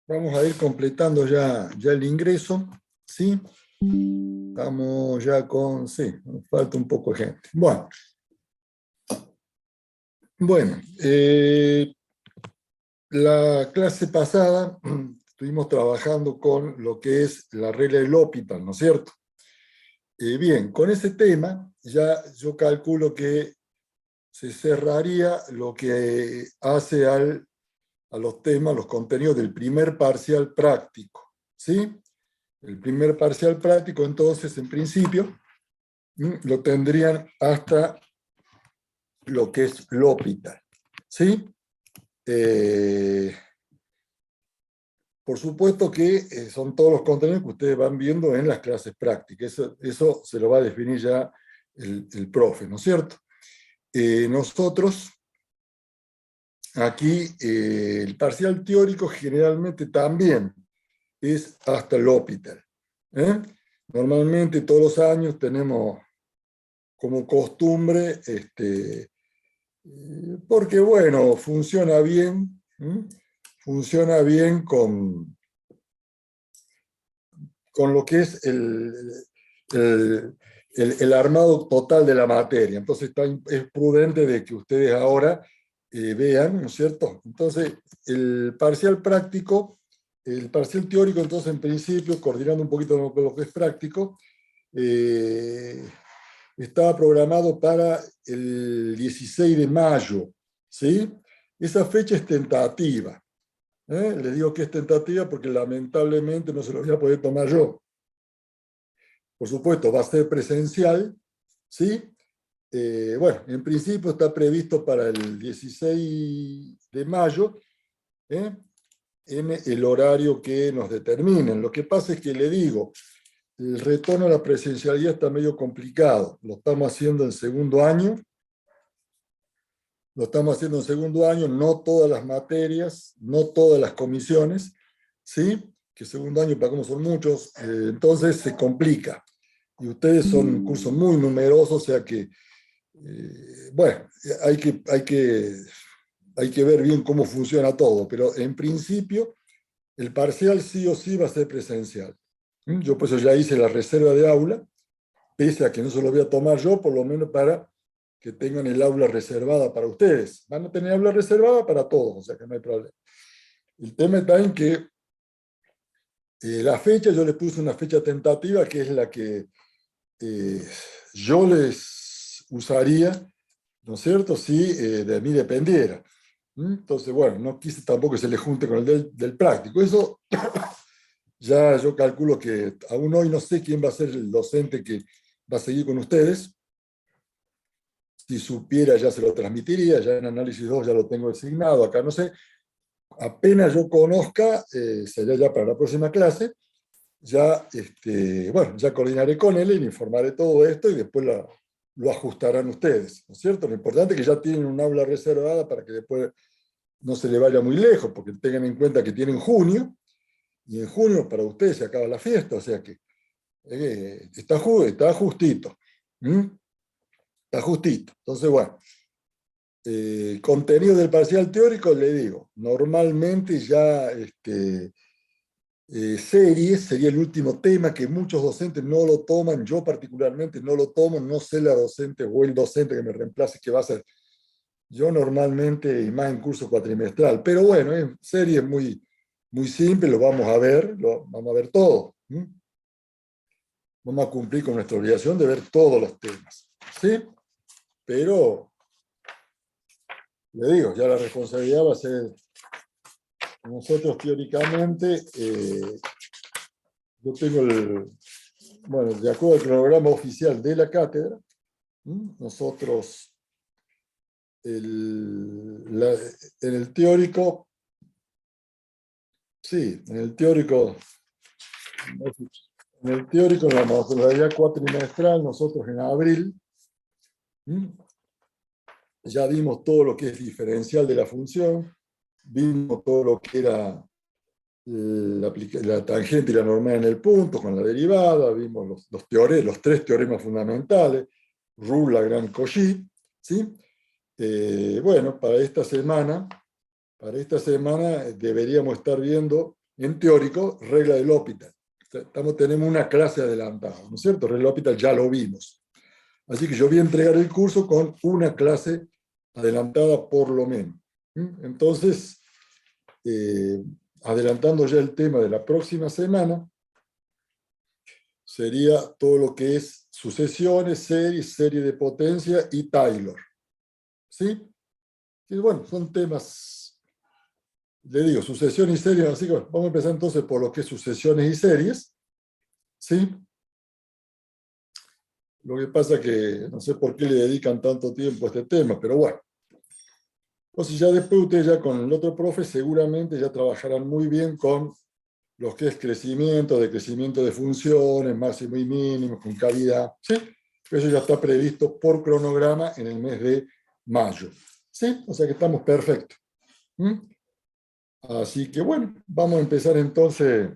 Vamos a ir completando ya el ingreso, ¿sí? Estamos ya con, sí, nos falta un poco de gente. Bueno, la clase pasada estuvimos trabajando con lo que es la regla del L'Hopital, ¿no es cierto? Bien, con ese tema ya yo calculo que se cerraría lo que hace a los temas, los contenidos del primer parcial práctico, ¿sí? El primer parcial práctico, entonces, en principio, lo tendrían hasta lo que es L'Hopital, ¿sí? Por supuesto que son todos los contenidos que ustedes van viendo en las clases prácticas. Eso se lo va a definir ya el profe, ¿no es cierto? Nosotros, aquí, el parcial teórico generalmente también es hasta L'Hopital. Normalmente todos los años tenemos como costumbre, porque bueno, funciona bien con lo que es el armado total de la materia. Entonces es prudente de que ustedes ahora vean, ¿no es cierto? Entonces, el parcial práctico, el parcial teórico, entonces en principio, coordinando un poquito con lo que es práctico, estaba programado para el 16 de mayo, ¿sí? Esa fecha es tentativa. Le digo que es tentativa porque lamentablemente no se lo voy a poder tomar yo. Por supuesto, va a ser presencial, ¿sí? Bueno, en principio está previsto para el 16 de mayo, en el horario que nos determinen. Lo que pasa es que le digo, el retorno a la presencialidad está medio complicado. Lo estamos haciendo en segundo año. No todas las materias, no todas las comisiones, ¿sí? Que segundo año, para cómo son muchos, entonces se complica. Y ustedes son un curso muy numeroso, o sea que, bueno, hay que ver bien cómo funciona todo, pero en principio el parcial sí o sí va a ser presencial. Yo por eso ya hice la reserva de aula, pese a que no se lo voy a tomar yo, por lo menos para que tengan el aula reservada para ustedes. Van a tener aula reservada para todos, o sea que no hay problema. El tema está en que la fecha, yo les puse una fecha tentativa, que es la que yo les usaría, ¿no es cierto?, si de mí dependiera. Entonces, bueno, no quise tampoco que se le junte con el del práctico. Eso ya yo calculo que aún hoy no sé quién va a ser el docente que va a seguir con ustedes. Si supiera ya se lo transmitiría, ya en análisis 2 ya lo tengo designado, acá no sé. Apenas yo conozca, sería ya para la próxima clase, ya, bueno, ya coordinaré con él y le informaré todo esto y después lo ajustarán ustedes, ¿no es cierto? Lo importante es que ya tienen un aula reservada para que después no se le vaya muy lejos, porque tengan en cuenta que tienen junio, y en junio para ustedes se acaba la fiesta, o sea que está justito. Está justito. Entonces, bueno, contenido del parcial teórico, le digo, normalmente ya series sería el último tema que muchos docentes no lo toman, yo particularmente no lo tomo, no sé la docente o el docente que me reemplace qué va a hacer. Yo normalmente, y más en curso cuatrimestral, pero bueno, en serie es muy, muy simple, lo vamos a ver todo. Vamos a cumplir con nuestra obligación de ver todos los temas, ¿sí? Pero, le digo, ya la responsabilidad va a ser nosotros teóricamente. Yo tengo bueno, de acuerdo al cronograma oficial de la cátedra, nosotros en el teórico, sí, en la modalidad cuatrimestral, nosotros en abril, ya vimos todo lo que es diferencial de la función, vimos todo lo que era la tangente y la normal en el punto, con la derivada, vimos los tres teoremas fundamentales, Roux, Lagrange, Cauchy, ¿sí? Bueno, para esta semana para esta semana deberíamos estar viendo, en teórico, regla del L'Hopital. Tenemos una clase adelantada, ¿no es cierto? Regla del L'Hopital ya lo vimos. Así que yo voy a entregar el curso con una clase adelantada por lo menos. Entonces, adelantando ya el tema de la próxima semana, sería todo lo que es sucesiones, series, serie de potencia y Taylor. ¿Sí? Y bueno, son temas, le digo, sucesiones y series, así que bueno, vamos a empezar entonces por lo que es sucesiones y series. ¿Sí? Lo que pasa que no sé por qué le dedican tanto tiempo a este tema, pero bueno. Entonces ya después ustedes ya con el otro profe seguramente ya trabajarán muy bien con lo que es crecimiento, decrecimiento de funciones, máximo y mínimo, con cavidad. ¿Sí? Eso ya está previsto por cronograma en el mes de mayo. ¿Sí? O sea que estamos perfectos. Así que bueno, vamos a empezar entonces.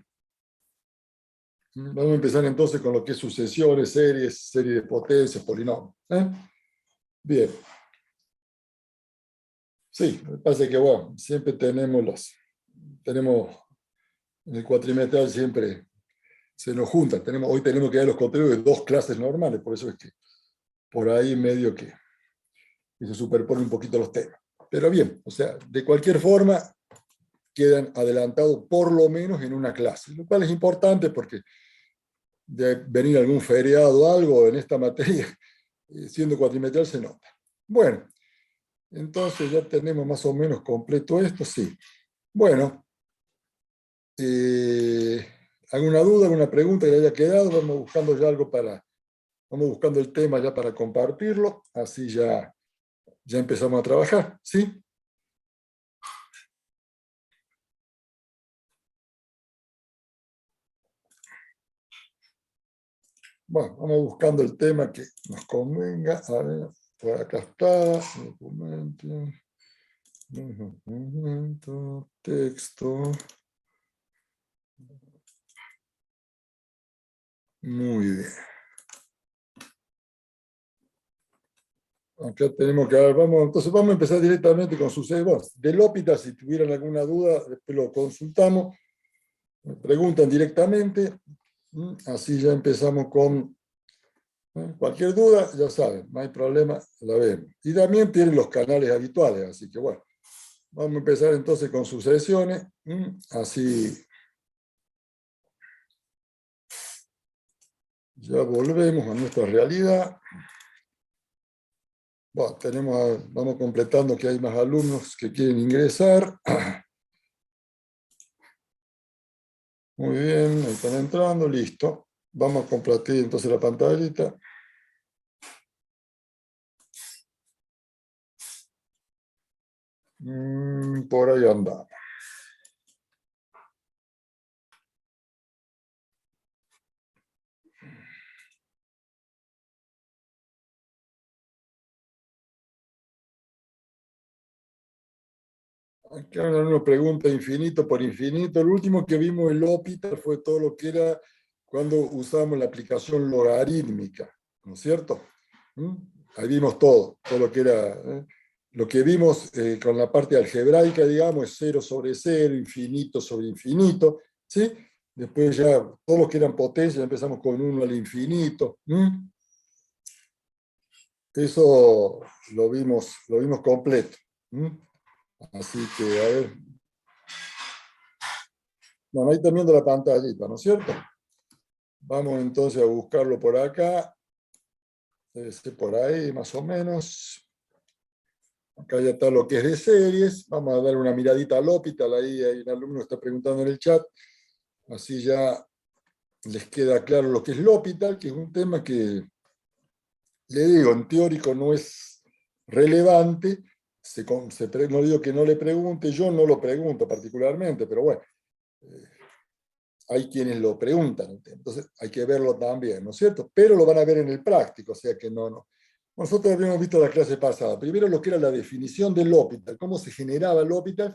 Vamos a empezar entonces con lo que es sucesiones, series, serie de potencias, polinomios. Bien. Sí, me parece que bueno, siempre tenemos en el cuatrimestral siempre se nos juntan. Hoy tenemos que dar los contenidos de dos clases normales, por eso es que por ahí medio que se superponen un poquito los temas. Pero bien, o sea, de cualquier forma quedan adelantados por lo menos en una clase, lo cual es importante porque de venir algún feriado o algo en esta materia, siendo cuatrimestral se nota. Bueno, entonces ya tenemos más o menos completo esto, sí. Bueno, ¿alguna duda, alguna pregunta que le haya quedado? Vamos buscando ya algo vamos buscando el tema ya para compartirlo, así ya empezamos a trabajar, ¿sí? Bueno, vamos buscando el tema que nos convenga. A ver, por acá está, documento, texto. Muy bien. Acá tenemos que ver, entonces vamos a empezar directamente con sus bueno, del L'Hopital, si tuvieran alguna duda, después lo consultamos, me preguntan directamente, así ya empezamos con cualquier duda, ya saben, no hay problema, la vemos. Y también tienen los canales habituales, así que bueno, vamos a empezar entonces con sucesiones, así ya volvemos a nuestra realidad. Bueno, vamos completando que hay más alumnos que quieren ingresar. Muy bien, ahí están entrando, listo. Vamos a compartir entonces la pantallita. Por ahí andamos. Aquí una pregunta infinito por infinito. El último que vimos en L'Hopital fue todo lo que era cuando usamos la aplicación logarítmica, ¿no es cierto? Ahí vimos todo lo que era. Lo que vimos con la parte algebraica, digamos, es 0 sobre 0, infinito sobre infinito, ¿sí? Después ya todo lo que eran potencias, empezamos con 1 al infinito. Eso lo vimos completo. Así que, a ver. Bueno, ahí están viendo la pantallita, ¿no es cierto? Vamos entonces a buscarlo por acá. Debe ser por ahí, más o menos. Acá ya está lo que es de series. Vamos a dar una miradita al L'Hopital. Ahí hay un alumno que está preguntando en el chat. Así ya les queda claro lo que es L'Hopital, que es un tema que, le digo, en teórico no es relevante. No digo que no le pregunte, yo no lo pregunto particularmente, pero bueno, hay quienes lo preguntan, entonces hay que verlo también, ¿no es cierto? Pero lo van a ver en el práctico, o sea que no. Nosotros habíamos visto la clase pasada, primero lo que era la definición del L'Hopital, cómo se generaba el L'Hopital,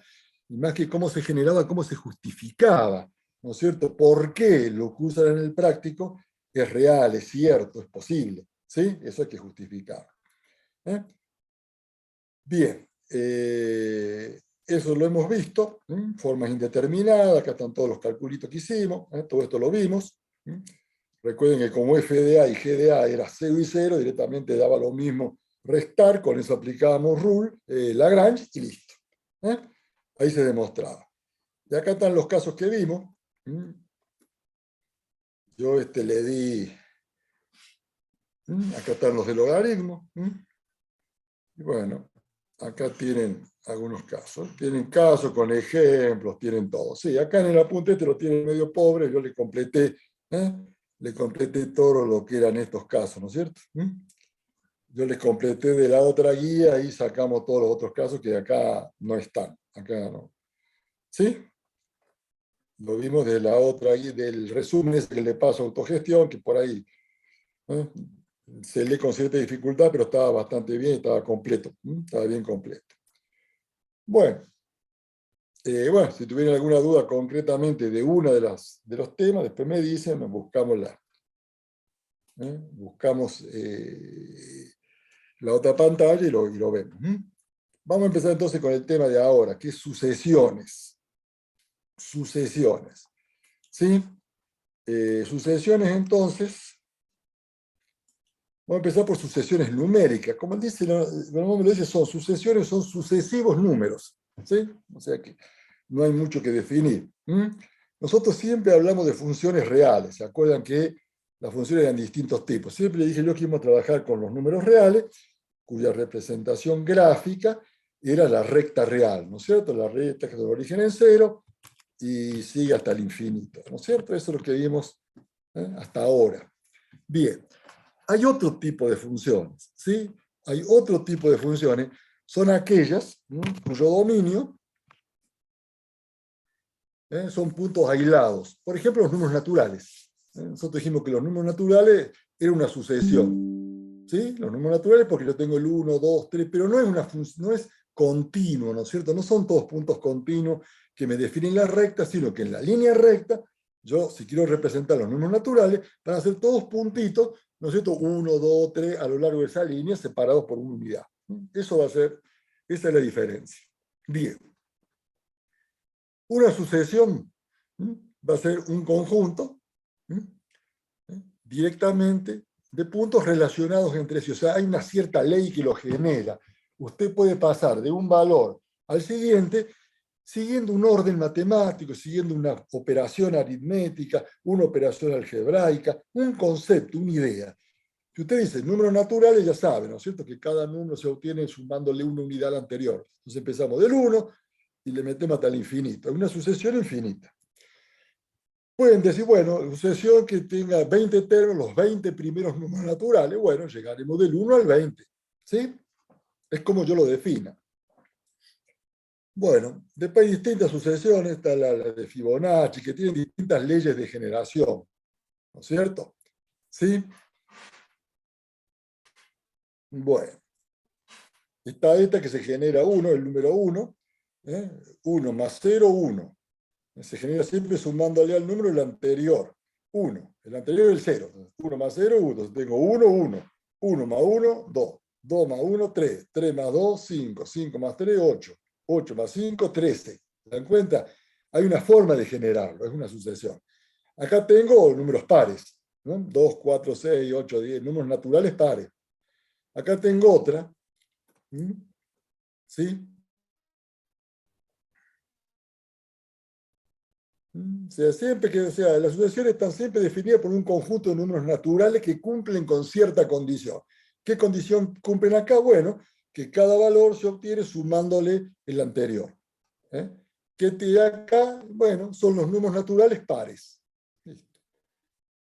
y más que cómo se generaba, cómo se justificaba, ¿no es cierto? ¿Por qué lo que usan en el práctico es real, es cierto, es posible? ¿Sí? Eso hay que justificar. ¿Eh? Bien. eso lo hemos visto, formas indeterminadas, acá están todos los calculitos que hicimos, todo esto lo vimos. Recuerden que como FDA y GDA era 0 y 0, directamente daba lo mismo restar, con eso aplicábamos rule, Lagrange y listo. Ahí se demostraba. Y acá están los casos que vimos. Yo le di, acá están los de logaritmo. Y bueno, acá tienen algunos casos. Tienen casos con ejemplos, tienen todo. Sí, acá en el apunte lo tienen medio pobre, yo le completé todo lo que eran estos casos, ¿no es cierto? Yo les completé de la otra guía y sacamos todos los otros casos que acá no están. Acá no. ¿Sí? Lo vimos de la otra guía, del resumen ese que le paso a autogestión, que por ahí se lee con cierta dificultad, pero estaba bastante bien, estaba completo. Estaba bien completo. Bueno, si tuvieran alguna duda concretamente de una de los temas, después me dicen, buscamos la otra pantalla y lo vemos. Vamos a empezar entonces con el tema de ahora, que es sucesiones. Sucesiones. ¿Sí? Sucesiones, entonces, vamos a empezar por sucesiones numéricas. Como dice, el nombre lo dice, son sucesiones, son sucesivos números. ¿Sí? O sea que no hay mucho que definir. Nosotros siempre hablamos de funciones reales. ¿Se acuerdan que las funciones eran distintos tipos? Siempre le dije yo que íbamos a trabajar con los números reales, cuya representación gráfica era la recta real, ¿no es cierto? La recta que tiene origen en cero y sigue hasta el infinito, ¿no es cierto? Eso es lo que vimos hasta ahora. Bien, hay otro tipo de funciones, ¿sí? Hay otro tipo de funciones, son aquellas cuyo dominio son puntos aislados. Por ejemplo, los números naturales. Nosotros dijimos que los números naturales eran una sucesión. ¿Sí? Los números naturales porque yo tengo el 1, 2, 3, pero no es continuo, ¿no es cierto? No son todos puntos continuos que me definen la recta, sino que en la línea recta, yo, si quiero representar los números naturales, van a ser todos puntitos, ¿no es cierto? 1, 2, 3 a lo largo de esa línea, separados por una unidad. Eso va a ser, esa es la diferencia. Bien. Una sucesión va a ser un conjunto directamente de puntos relacionados entre sí. O sea, hay una cierta ley que lo genera. Usted puede pasar de un valor al siguiente siguiendo un orden matemático, siguiendo una operación aritmética, una operación algebraica, un concepto, una idea. Si usted dice números naturales, ya sabe, ¿no es cierto?, que cada número se obtiene sumándole una unidad al anterior. Entonces empezamos del 1 y le metemos hasta el infinito. Es una sucesión infinita. Pueden decir, bueno, sucesión que tenga 20 términos, los 20 primeros números naturales, bueno, llegaremos del 1 al 20. ¿Sí? Es como yo lo defina. Bueno, después hay distintas sucesiones, está la de Fibonacci, que tienen distintas leyes de generación, ¿no es cierto? ¿Sí? Bueno, está esta que se genera 1, el número 1, 1 más 0, 1. Se genera siempre sumándole al número el anterior. 1. El anterior es el 0. 1 más 0, 1. Tengo 1, 1. 1 más 1, 2. 2 más 1, 3. 3 más 2, 5. 5 más 3, 8. 8 más 5, 13. ¿Se dan cuenta? Hay una forma de generarlo, es una sucesión. Acá tengo números pares, ¿no? 2, 4, 6, 8, 10, números naturales pares. Acá tengo otra, ¿sí? O sea, las sucesiones están siempre definidas por un conjunto de números naturales que cumplen con cierta condición. ¿Qué condición cumplen acá? Bueno, que cada valor se obtiene sumándole el anterior. ¿Qué tiene acá? Bueno, son los números naturales pares. Listo.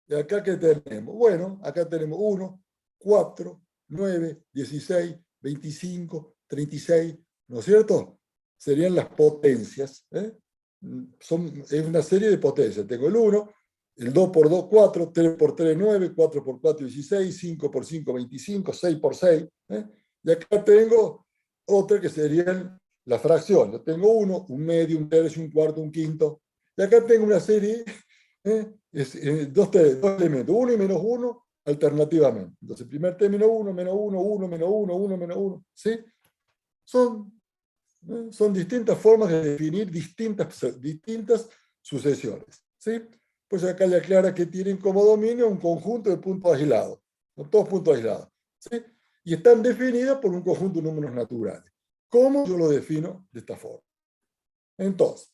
¿Y acá qué tenemos? Bueno, acá tenemos 1, 4, 9, 16, 25, 36, ¿no es cierto? Serían las potencias, es una serie de potencias. Tengo el 1, el 2 por 2, 4, 3 por 3, 9, 4 por 4, 16, 5 por 5, 25, 6 por 6. Y acá tengo otra que serían la fracción. Yo tengo 1, un medio, un tercio, un cuarto, un quinto. Y acá tengo una serie, dos elementos, 1 y menos 1, alternativamente. Entonces, primer término 1, menos 1, 1, menos 1, 1, menos 1. ¿Sí? Son Son distintas formas de definir distintas sucesiones. ¿Sí? Pues acá le aclara que tienen como dominio un conjunto de puntos aislados, ¿no? Todos puntos aislados. ¿Sí? Y están definidas por un conjunto de números naturales. ¿Cómo yo lo defino? De esta forma. Entonces,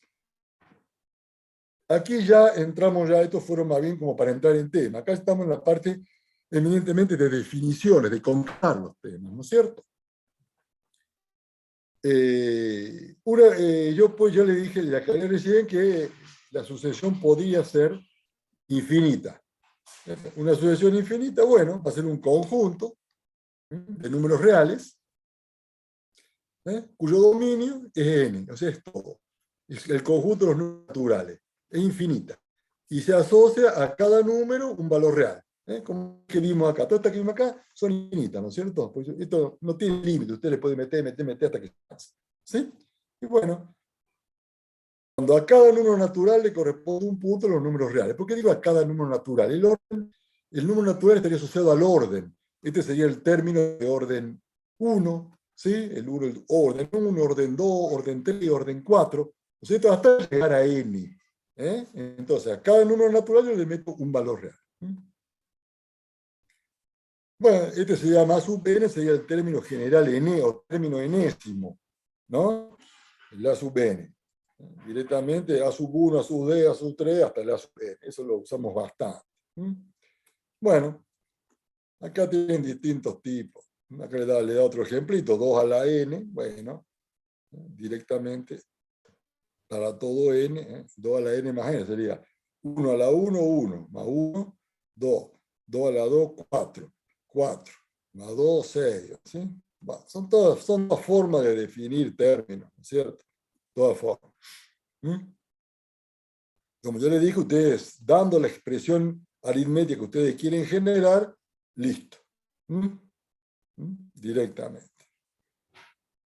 aquí ya entramos, ya estos fueron más bien como para entrar en tema. Acá estamos en la parte eminentemente de definiciones, de contar los temas, ¿no es cierto? Yo pues yo le dije, le aclaré recién que la sucesión podía ser infinita. Una sucesión infinita, bueno, va a ser un conjunto de números reales, cuyo dominio es n, o sea, es todo. Es el conjunto de los números naturales, es infinita. Y se asocia a cada número un valor real. Como que vimos acá, todas estas que vimos acá son infinitas, ¿no es cierto? Pues esto no tiene límite, usted le puede meter hasta que se canse. ¿Sí? Y bueno, cuando a cada número natural le corresponde un punto en los números reales. ¿Por qué digo a cada número natural? El número natural estaría asociado al orden. Este sería el término de orden 1, ¿sí? El orden 1, orden 2, orden 3, orden 4, ¿no es cierto? Hasta llegar a n. Entonces, a cada número natural yo le meto un valor real. Bueno, este se llama A sub n, sería el término general n o término enésimo, ¿no? El A sub n. Directamente A sub 1, A sub d, A sub 3, hasta el A sub n. Eso lo usamos bastante. Bueno, acá tienen distintos tipos. Acá le da otro ejemplito, 2 a la n, bueno, directamente para todo n, 2 a la n más n sería 1 a la 1, 1, más 1, 2, 2 a la 2, 4, 4, más 2, 6, ¿sí? Son todas formas de definir términos, ¿no es cierto? Todas formas. Como yo les dije, ustedes, dando la expresión aritmética que ustedes quieren generar, listo. Directamente.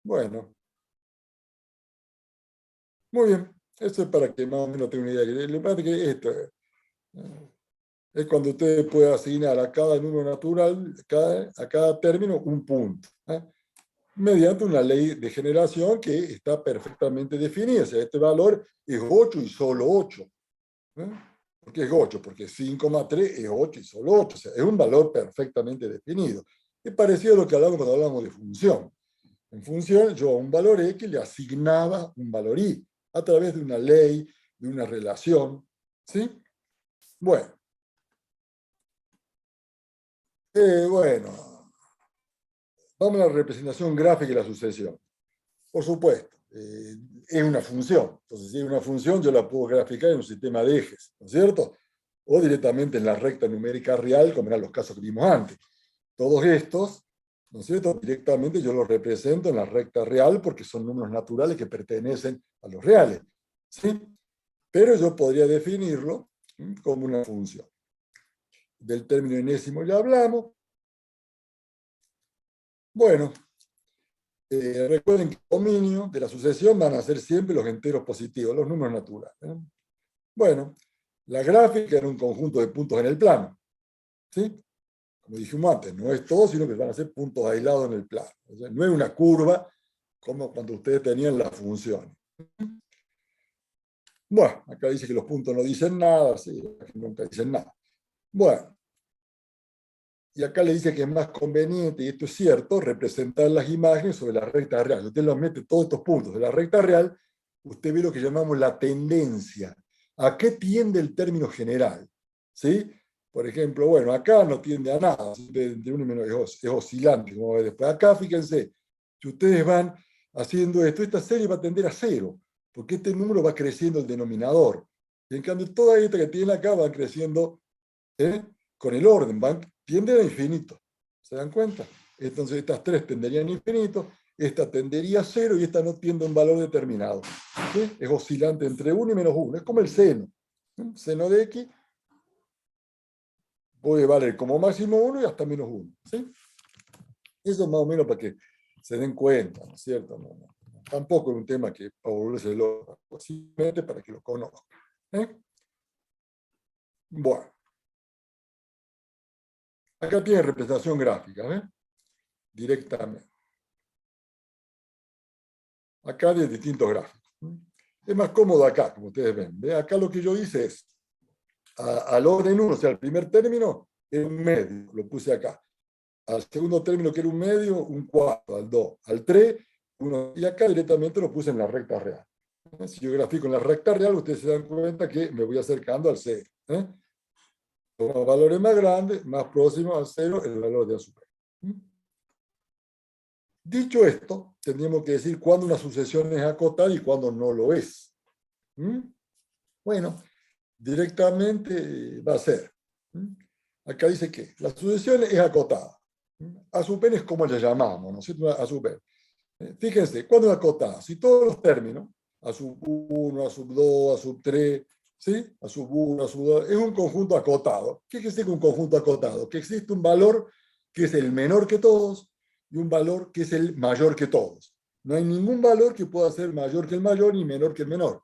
Bueno, muy bien. Eso es para que más o menos tengan una idea. Lo que pasa es que esto es cuando ustedes pueden asignar a cada número natural, a cada término, un punto. Mediante una ley de generación que está perfectamente definida. O sea, este valor es 8 y solo 8. ¿Por qué es 8? Porque 5 más 3 es 8 y solo 8. O sea, es un valor perfectamente definido. Es parecido a lo que hablamos cuando hablamos de función. En función, yo a un valor X le asignaba un valor Y a través de una ley, de una relación. ¿Sí? Bueno, bueno, vamos a la representación gráfica y la sucesión. Por supuesto, es una función. Entonces, si es una función, yo la puedo graficar en un sistema de ejes, ¿no es cierto? O directamente en la recta numérica real, como eran los casos que vimos antes. Todos estos, ¿no es cierto? Directamente yo los represento en la recta real porque son números naturales que pertenecen a los reales. ¿Sí? Pero yo podría definirlo como una función. Del término enésimo ya hablamos. Bueno, recuerden que el dominio de la sucesión van a ser siempre los enteros positivos, los números naturales. Bueno, la gráfica era un conjunto de puntos en el plano. ¿Sí? Como dijimos antes, no es todo, sino que van a ser puntos aislados en el plano. O sea, no es una curva como cuando ustedes tenían las funciones. Bueno, acá dice que los puntos no dicen nada, sí, nunca dicen nada. Bueno, y acá le dice que es más conveniente, y esto es cierto, representar las imágenes sobre la recta real. Si usted los mete todos estos puntos de la recta real, usted ve lo que llamamos la tendencia. ¿A qué tiende el término general? ¿Sí? Por ejemplo, bueno, acá no tiende a nada, entre uno y menos es oscilante, como ve después. Acá, fíjense, si ustedes van haciendo esto, esta serie va a tender a cero, porque este número va creciendo el denominador. Y en cambio, toda esta que tiene acá va creciendo con el orden, tienden a infinito. ¿Se dan cuenta? Entonces estas tres tenderían a infinito, esta tendería a cero y esta no tiende a un valor determinado. ¿Sí? Es oscilante entre 1 y menos 1. Es como el seno. Seno de x puede valer como máximo 1 y hasta menos 1. ¿Sí? Eso es más o menos para que se den cuenta, ¿no es cierto? Tampoco es un tema que para volverse loco, simplemente para que lo conozcan. Bueno, acá tiene representación gráfica, directamente. acá de distintos gráficos. Es más cómodo acá, como ustedes ven. ¿Ve? Acá lo que yo hice es, al orden 1, o sea, el primer término, era un medio, lo puse acá. Al segundo término, que era un medio, un cuarto, al 2, al 3, 1, y acá directamente lo puse en la recta real. Si yo grafico en la recta real, ustedes se dan cuenta que me voy acercando al 0. Los valores más grandes, más próximos al 0, el valor de A sub n. Dicho esto, tendríamos que decir cuándo una sucesión es acotada y cuándo no lo es. Bueno, directamente va a ser. Acá dice que la sucesión es acotada. A sub n es como la llamamos, ¿no es cierto? A sub n. Fíjense, ¿cuándo es acotada? Si todos los términos, a sub 1, a sub 2, a sub 3, ¿sí? A sub 1, a sub 2, es un conjunto acotado. ¿Qué quiere decir un conjunto acotado? Que existe un valor que es el menor que todos y un valor que es el mayor que todos. No hay ningún valor que pueda ser mayor que el mayor ni menor que el menor.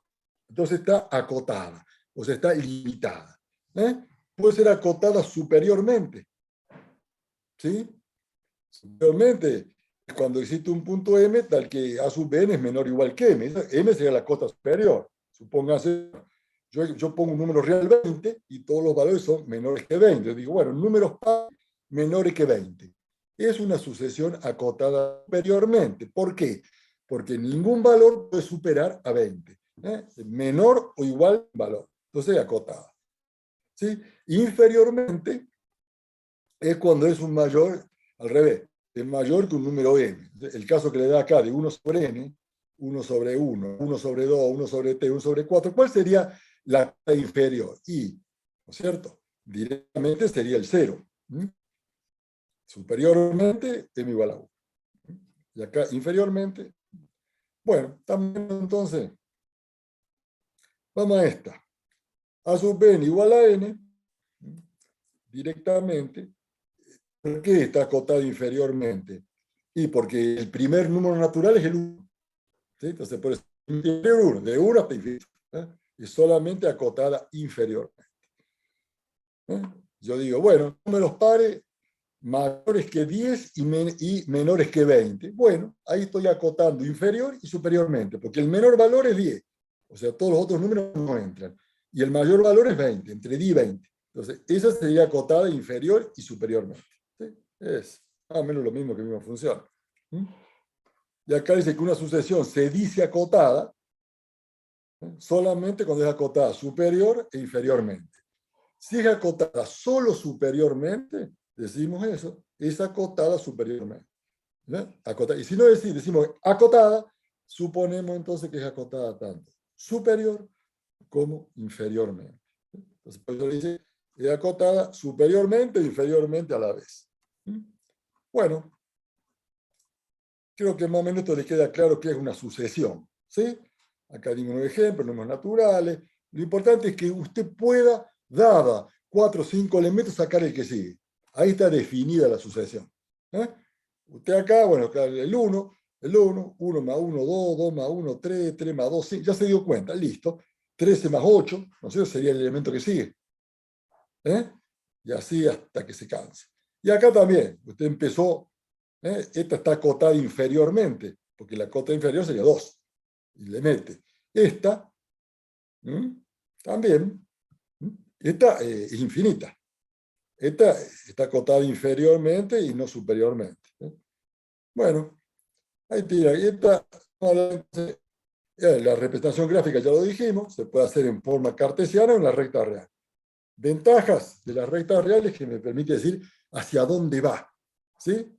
Entonces está acotada, o sea, está limitada. Puede ser acotada superiormente. ¿Sí? Superiormente es cuando existe un punto M tal que A sub n es menor o igual que M. M sería la cota superior. Supóngase, yo pongo un número real 20 y todos los valores son menores que 20. Yo digo, bueno, números pares menores que 20. Es una sucesión acotada superiormente. ¿Por qué? Porque ningún valor puede superar a 20. Menor o igual valor. Entonces, acotada. ¿Sí? Inferiormente es cuando es un mayor, al revés, es mayor que un número n. El caso que le da acá de 1 sobre n, 1 sobre 1, 1 sobre 2, 1 sobre t, 1 sobre 4, ¿cuál sería la inferior? Y, ¿no es cierto? Directamente sería el 0. Superiormente, m igual a 1. Y acá, inferiormente, bueno, también entonces, vamos a esta. A sub n igual a n, directamente. ¿Por qué está acotada inferiormente? Y porque el primer número natural es el 1. ¿Sí? Entonces, por eso, inferior 1, de 1 hasta infinito. Y solamente acotada inferiormente. Yo digo, bueno, números pares mayores que 10 y menores que 20. Bueno, ahí estoy acotando inferior y superiormente, porque el menor valor es 10. O sea, todos los otros números no entran. Y el mayor valor es 20, entre 10 y 20. Entonces, esa sería acotada inferior y superiormente. ¿Sí? Es más o menos lo mismo que misma función. Y acá dice que una sucesión se dice acotada solamente cuando es acotada superior e inferiormente. Si es acotada solo superiormente, decimos eso, es acotada superiormente. Acotada. Y si no decimos acotada, suponemos entonces que es acotada tanto superior como inferiormente. Entonces, por eso dice, es acotada superiormente e inferiormente a la vez. Bueno, creo que más o menos esto les queda claro que es una sucesión. ¿Sí? Acá dimos un ejemplo, números naturales. Lo importante es que usted pueda, dada 4 o 5 elementos, sacar el que sigue. Ahí está definida la sucesión. Usted acá, bueno, acá el 1 1 más 1, 2, 2 más 1, 3, 3 más 2, 5, ya se dio cuenta, listo. 13 más 8, no sé, sería el elemento que sigue. Y así hasta que se canse. Y acá también, usted empezó, esta está acotada inferiormente, porque la cota inferior sería 2, y le mete. Esta, también, esta es infinita. Esta está acotada inferiormente y no superiormente. Bueno, ahí tira. Y esta, la representación gráfica ya lo dijimos, se puede hacer en forma cartesiana o en la recta real. Ventajas de las rectas reales que me permite decir hacia dónde va. ¿Sí?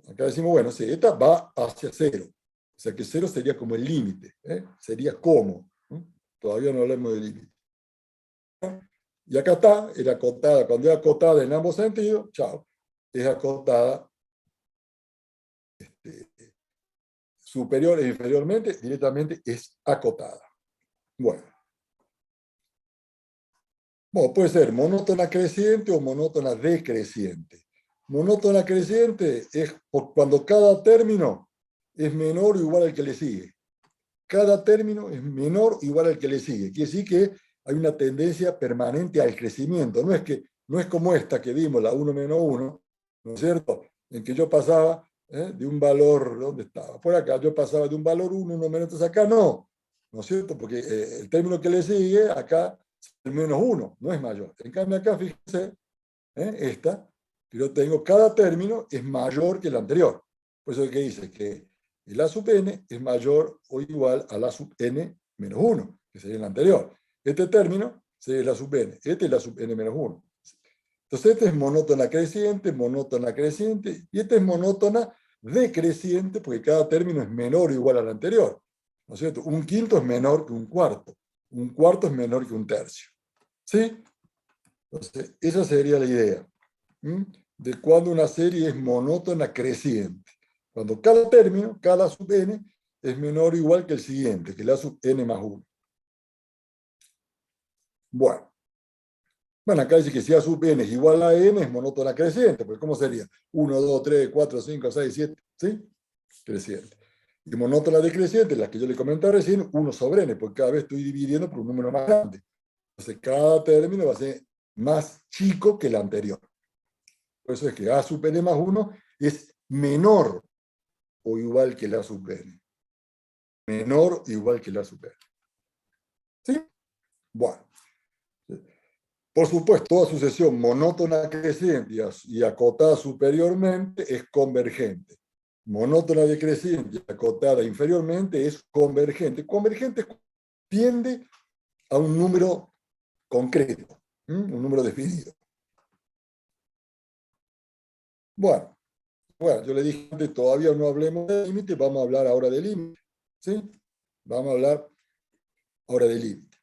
Acá decimos, bueno, sí, esta va hacia 0. O sea que 0 sería como el límite. Sería como. Todavía no hablamos de límite. Y acá está, era acotada. Cuando es acotada en ambos sentidos, chao, es acotada superior e inferiormente, directamente es acotada. Bueno, puede ser monótona creciente o monótona decreciente. Monótona creciente es cuando cada término es menor o igual al que le sigue. Cada término es menor o igual al que le sigue. Quiere decir que hay una tendencia permanente al crecimiento. No es como esta que vimos, la 1 menos 1, ¿no es cierto? En que yo pasaba de un valor, ¿dónde estaba? Por acá, yo pasaba de un valor 1 menos, entonces acá no, ¿no es cierto? Porque el término que le sigue, acá, el menos 1, no es mayor. En cambio acá, fíjense, esta, que yo tengo, cada término es mayor que el anterior. Por eso es que dice que el A sub n es mayor o igual a la sub n menos 1, que sería el anterior. Este término sería la sub n, este es la sub n menos 1. Entonces este es monótona creciente, y este es monótona decreciente, porque cada término es menor o igual al anterior. ¿No es cierto? Un quinto es menor que un cuarto es menor que un tercio. ¿Sí? Entonces, esa sería la idea de cuando una serie es monótona creciente. Cuando cada término, cada sub n, es menor o igual que el siguiente, que la sub n más 1. Bueno, acá dice que si A sub n es igual a n, es monótona creciente, pues ¿cómo sería? 1, 2, 3, 4, 5, 6, 7, ¿sí? Creciente. Y monótona decreciente, la que yo le comenté recién, 1 sobre n, porque cada vez estoy dividiendo por un número más grande. Entonces, cada término va a ser más chico que el anterior. Por eso es que A sub n más 1 es menor o igual que la sub n. Menor o igual que la sub n. ¿Sí? Bueno. Por supuesto, toda sucesión monótona creciente y acotada superiormente es convergente. Monótona decreciente y acotada inferiormente es convergente. Convergente tiende a un número concreto, un número definido. Bueno, yo le dije antes, todavía no hablemos de límite, vamos a hablar ahora de límite. ¿Sí? Vamos a hablar ahora de límite.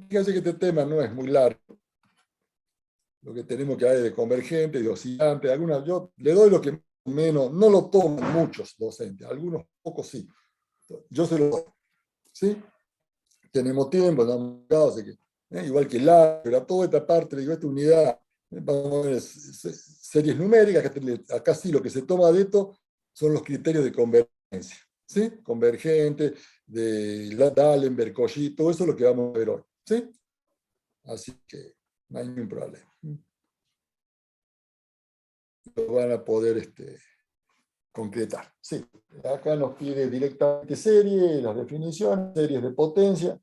Fíjense que este tema no es muy largo. Lo que tenemos que hay de convergente, de oscilante, algunas, yo le doy lo que menos, no lo toman muchos docentes, algunos pocos sí. Yo se lo doy. ¿Sí? Tenemos tiempo, así que, igual que el álgebra, toda esta parte, digo, esta unidad, vamos a ver, series numéricas, acá sí lo que se toma de esto son los criterios de convergencia. ¿Sí? Convergente, de D'Alembert, Cauchy, todo eso es lo que vamos a ver hoy. ¿Sí? Así que no hay ningún problema. Lo van a poder concretar. Sí, acá nos pide directamente serie, las definiciones, series de potencia,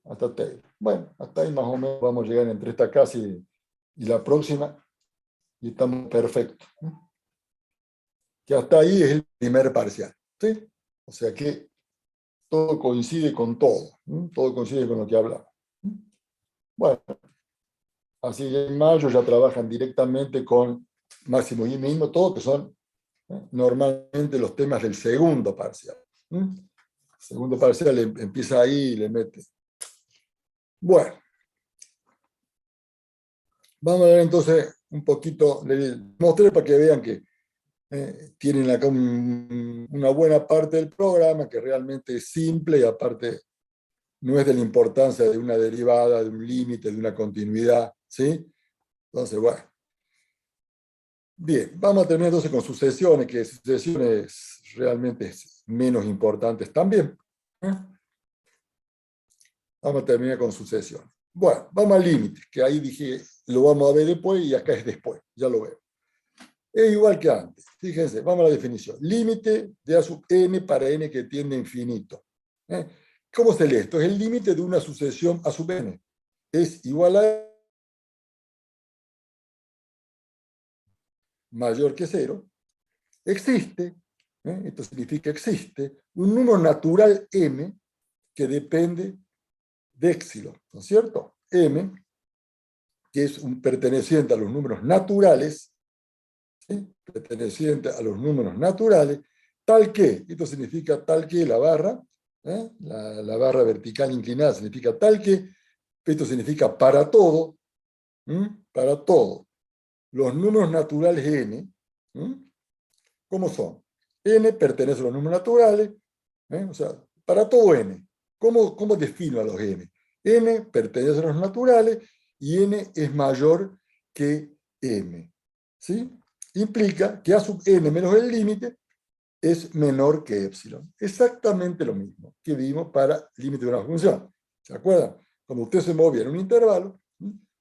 hasta Taylor. Bueno, hasta ahí más o menos vamos a llegar entre esta clase y la próxima, y estamos perfectos. Que hasta ahí es el primer parcial. ¿Sí? O sea que todo coincide con todo, todo coincide con lo que hablamos. Bueno, así que en mayo ya trabajan directamente con Máximo y Mínimo, todo que son normalmente los temas del segundo parcial. Segundo parcial empieza ahí y le mete. Bueno, vamos a ver entonces un poquito, les mostré para que vean que tienen acá una buena parte del programa que realmente es simple y aparte no es de la importancia de una derivada, de un límite, de una continuidad, ¿sí? Entonces, bueno. Bien, vamos a terminar entonces con sucesiones, que sucesiones realmente menos importantes también. Vamos a terminar con sucesiones. Bueno, vamos al límite, que ahí dije, lo vamos a ver después y acá es después, ya lo veo. Es igual que antes. Fíjense, vamos a la definición. Límite de A sub n para n que tiende a infinito. ¿Cómo se lee esto? Es el límite de una sucesión A sub n. Es igual a mayor que 0. Existe, esto significa existe, un número natural m que depende de épsilon, ¿no es cierto? M, que es un perteneciente a los números naturales, ¿sí? Perteneciente a los números naturales, tal que, esto significa tal que la barra, la barra vertical inclinada significa tal que, esto significa para todo, para todo. Los números naturales n, ¿cómo son? N pertenece a los números naturales, o sea, para todo n. ¿Cómo defino a los n? N pertenece a los naturales y n es mayor que m. ¿Sí? Implica que A sub n menos el límite es menor que epsilon. Exactamente lo mismo que vimos para el límite de una función. ¿Se acuerdan? Cuando usted se movía en un intervalo,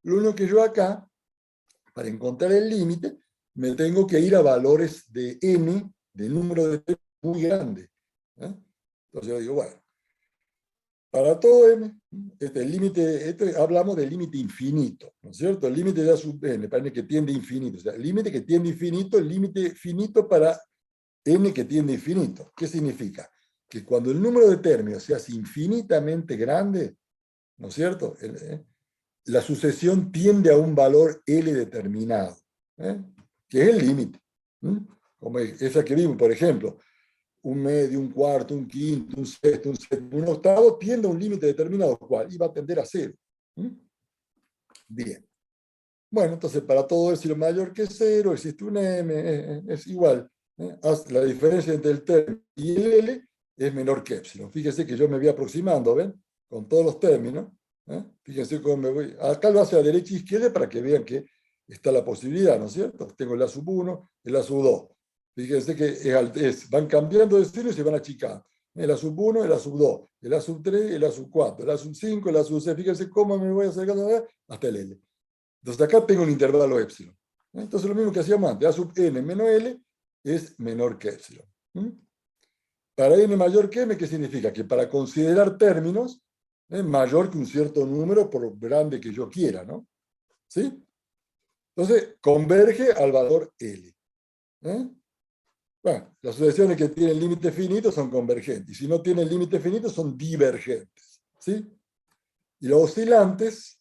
lo único que yo acá, para encontrar el límite, me tengo que ir a valores de n del número de términos muy grande. ¿Eh? Entonces yo digo, bueno, para todo n, hablamos del límite infinito, ¿no es cierto? El límite de A sub n para n que tiende a infinito. O sea, el límite que tiende a infinito, el límite finito para n que tiende a infinito. ¿Qué significa? Que cuando el número de términos se hace infinitamente grande, ¿no es cierto? La sucesión tiende a un valor L determinado, ¿eh? Que es el límite. Como esa que vimos, por ejemplo, un medio, un cuarto, un quinto, un sexto, un séptimo, un octavo, tiende a un límite determinado, ¿cuál? Y va a tender a cero. Bien. Bueno, entonces para todo epsilon mayor que cero existe un m, es igual. La diferencia entre el término y el L es menor que epsilon. Fíjense que yo me voy aproximando, ¿ven? Con todos los términos. Fíjense cómo me voy. Acá lo hace a derecha e izquierda para que vean que está la posibilidad, ¿no es cierto? Tengo el A sub 1, el A sub 2. Fíjense que van cambiando de estilo y se van achicando. El A sub 1, el A sub 2, el A sub 3, el A sub 4, el A sub 5, el A sub 6. Fíjense cómo me voy acercando hasta el L. Entonces acá tengo el intervalo epsilon. Entonces lo mismo que hacíamos antes, A sub n menos L es menor que epsilon. Para n mayor que m, ¿qué significa? Que para considerar términos es mayor que un cierto número por grande que yo quiera, ¿no? ¿Sí? Entonces converge al valor L. Bueno, las sucesiones que tienen límite finito son convergentes, y si no tienen límite finito son divergentes. ¿Sí? Y los oscilantes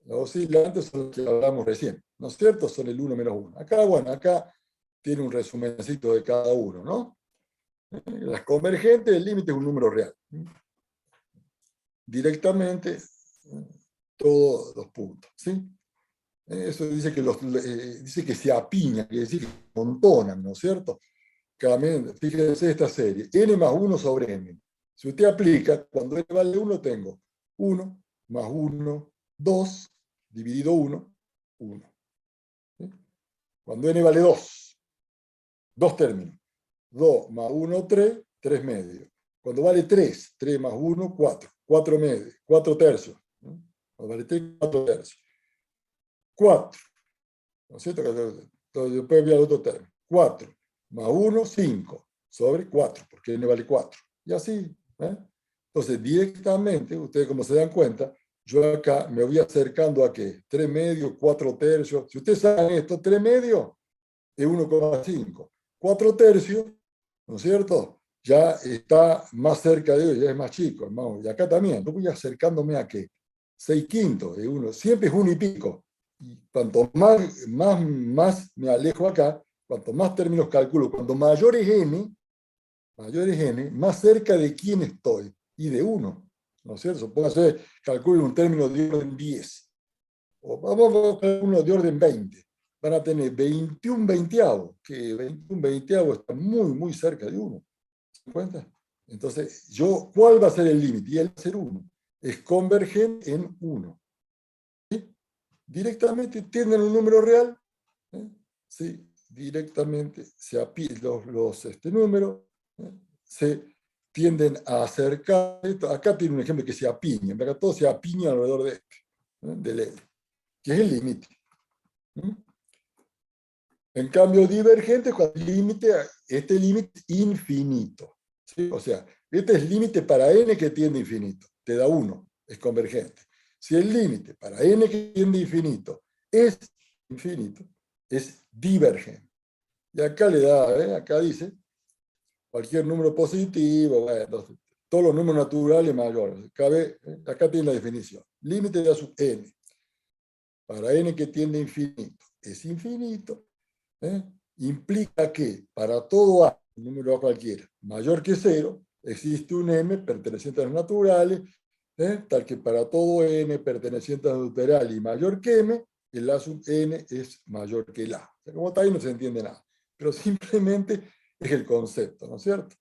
son los que hablamos recién, ¿no es cierto? Son el 1 menos 1. Acá, bueno, acá tiene un resumencito de cada uno, ¿no? Las convergentes, el límite es un número real. Directamente, todos los puntos, ¿sí? Eso dice que se apiña, quiere decir que se amontonan, ¿no es cierto? Fíjense esta serie, n más 1 sobre n. Si usted aplica, cuando n vale 1, tengo 1 más 1, 2, dividido 1, 1. ¿Sí? Cuando n vale 2, dos términos. 2 más 1, 3, 3 medios. Cuando vale 3, 3 más 1, 4. 4 medios, 4 tercios. Cuando vale 3, 4 tercios. 4. ¿No es cierto? Entonces después voy al otro término. 4 más 1, 5 sobre 4, porque n vale 4. Y así. Entonces, directamente, ustedes como se dan cuenta, yo acá me voy acercando a ¿qué? 3 medios, 4 tercios. Si ustedes saben esto, 3 medios es 1,5. 4 tercios, ¿no es cierto? Ya está más cerca de ellos, ya es más chico, hermano. Y acá también, yo voy acercándome a ¿qué? 6 quintos de 1. Siempre es 1 y pico. Y cuanto más me alejo acá, cuanto más términos calculo, cuanto mayor es n, más cerca de quién estoy, y de 1, ¿no es cierto? Supóngase, calculo un término de orden 10, o vamos a calcular uno de orden 20, van a tener 21 veinteavos, que 21 veinteavos está muy, muy cerca de 1, ¿se dan cuenta? Entonces, ¿cuál va a ser el límite? Y él va a ser 1, es convergente en 1. ¿Sí? Directamente tienden un número real, ¿sí? Directamente este número se tienden a acercar. Acá tiene un ejemplo que se apiñan, acá todo se apiña alrededor de del L, que es el límite. En cambio, divergente, cuando este límite infinito. ¿Sí? O sea, este es límite para n que tiende a infinito, te da 1, es convergente. Si el límite para n que tiende a infinito es infinito, es divergente. Y acá acá dice, cualquier número positivo, bueno, todos los números naturales mayores. Acá tiene la definición. Límite de A sub n. Para n que tiende a infinito es infinito. Implica que para todo A, un número A cualquiera, mayor que 0, existe un m perteneciente a los naturales, tal que para todo n perteneciente a los naturales y mayor que m, el A sub n es mayor que el A. O sea, como está ahí no se entiende nada. Pero simplemente es el concepto, ¿no es cierto?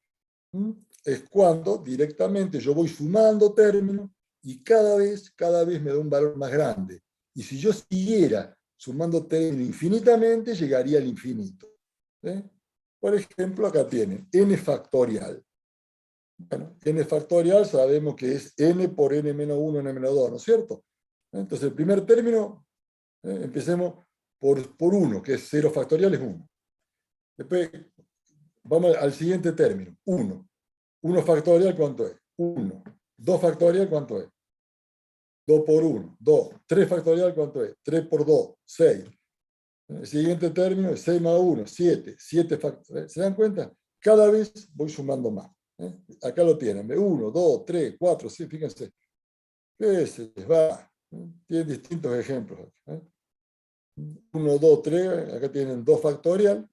Es cuando directamente yo voy sumando términos y cada vez me da un valor más grande. Y si yo siguiera sumando términos infinitamente, llegaría al infinito. Por ejemplo, acá tienen n factorial. Bueno, n factorial sabemos que es n por n menos 1, n menos 2, ¿no es cierto? Entonces, el primer término, empecemos por 1, que es 0 factorial, es 1. Después, vamos al siguiente término. 1. 1 factorial, ¿cuánto es? 1. 2 factorial, ¿cuánto es? 2 por 1, 2. 3 factorial, ¿cuánto es? 3 por 2, 6. El siguiente término es 6 más 1, 7. 7 factorial. ¿Se dan cuenta? Cada vez voy sumando más. Acá lo tienen. 1, 2, 3, 4, 6. Fíjense. ¿Qué se les va? Tienen distintos ejemplos. 1, 2, 3. Acá tienen 2 factorial.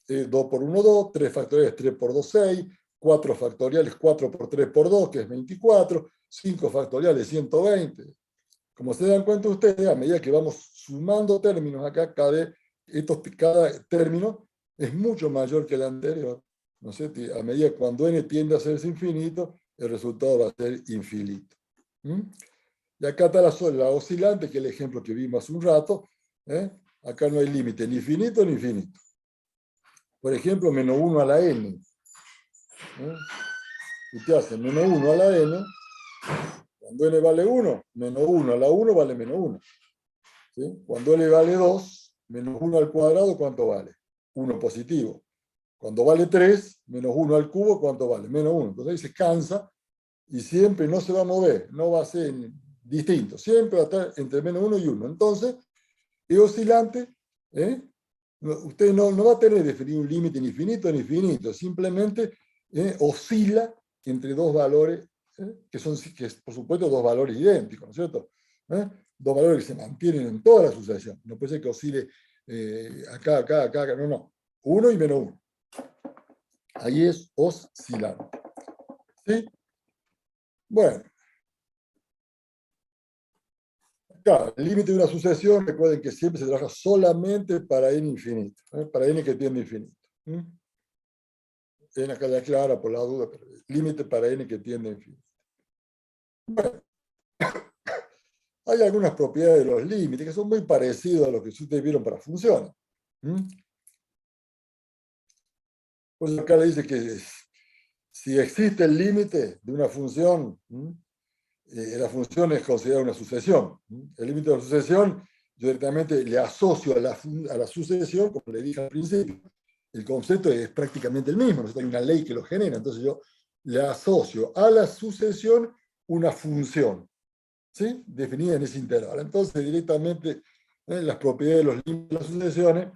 2 por 1, 2. 3 factoriales, 3 por 2, 6. 4 factoriales, 4 por 3 por 2, que es 24. 5 factoriales, 120. Como se dan cuenta ustedes, a medida que vamos sumando términos acá, cada término es mucho mayor que el anterior. ¿No sé? A medida que cuando n tiende a hacerse infinito, el resultado va a ser infinito. Y acá está la oscilante, que es el ejemplo que vimos hace un rato. Acá no hay límite ni finito ni infinito. Por ejemplo, menos 1 a la n. ¿Y qué hace? Menos 1 a la n. Cuando n vale 1, menos 1 a la 1 vale menos 1. ¿Sí? Cuando n vale 2, menos 1 al cuadrado, ¿cuánto vale? 1 positivo. Cuando vale 3, menos 1 al cubo, ¿cuánto vale? Menos 1. Entonces ahí se cansa y siempre no se va a mover, no va a ser distinto. Siempre va a estar entre menos 1 y 1. Entonces, es oscilante. Usted no va a tener definido un límite ni finito ni finito. Simplemente oscila entre dos valores que son, por supuesto, dos valores idénticos, ¿no es cierto? Dos valores que se mantienen en toda la sucesión. No puede ser que oscile acá, acá, acá, no, no. 1 y menos 1. Ahí es oscilante. ¿Sí? Bueno. Claro, el límite de una sucesión, recuerden que siempre se trabaja solamente para n infinito, para n que tiende a infinito. N acá ya clara por la duda, pero límite para n que tiende a infinito. Bueno, hay algunas propiedades de los límites que son muy parecidas a lo que ustedes vieron para funciones. Pues acá le dice que si existe el límite de una función, la función es considerada una sucesión. El límite de la sucesión, yo directamente le asocio a la sucesión, como le dije al principio. El concepto es prácticamente el mismo, hay una ley que lo genera, entonces yo le asocio a la sucesión una función, ¿sí? Definida en ese intervalo. Entonces, directamente, las propiedades de los límites de las sucesiones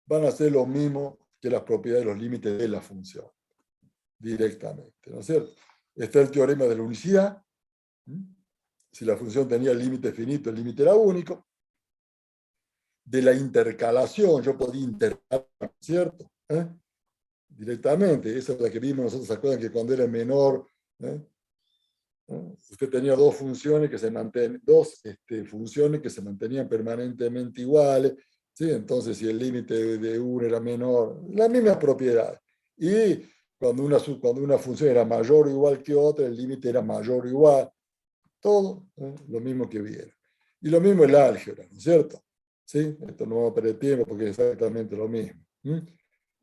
van a ser lo mismo que las propiedades de los límites de la función, directamente, ¿no es cierto? Está el teorema de la unicidad. Si la función tenía límite finito, el límite era único. De la intercalación, yo podía intercalar, ¿cierto? Directamente, esa es la que vimos nosotros. ¿Se acuerdan que cuando era menor, usted tenía dos funciones que se mantenían permanentemente iguales? ¿Sí? Entonces, si el límite de una era menor, las mismas propiedades. Y cuando una función era mayor o igual que otra, el límite era mayor o igual. Todo lo mismo que vieron. Y lo mismo el álgebra, ¿no es cierto? ¿Sí? Esto no vamos a perder tiempo porque es exactamente lo mismo.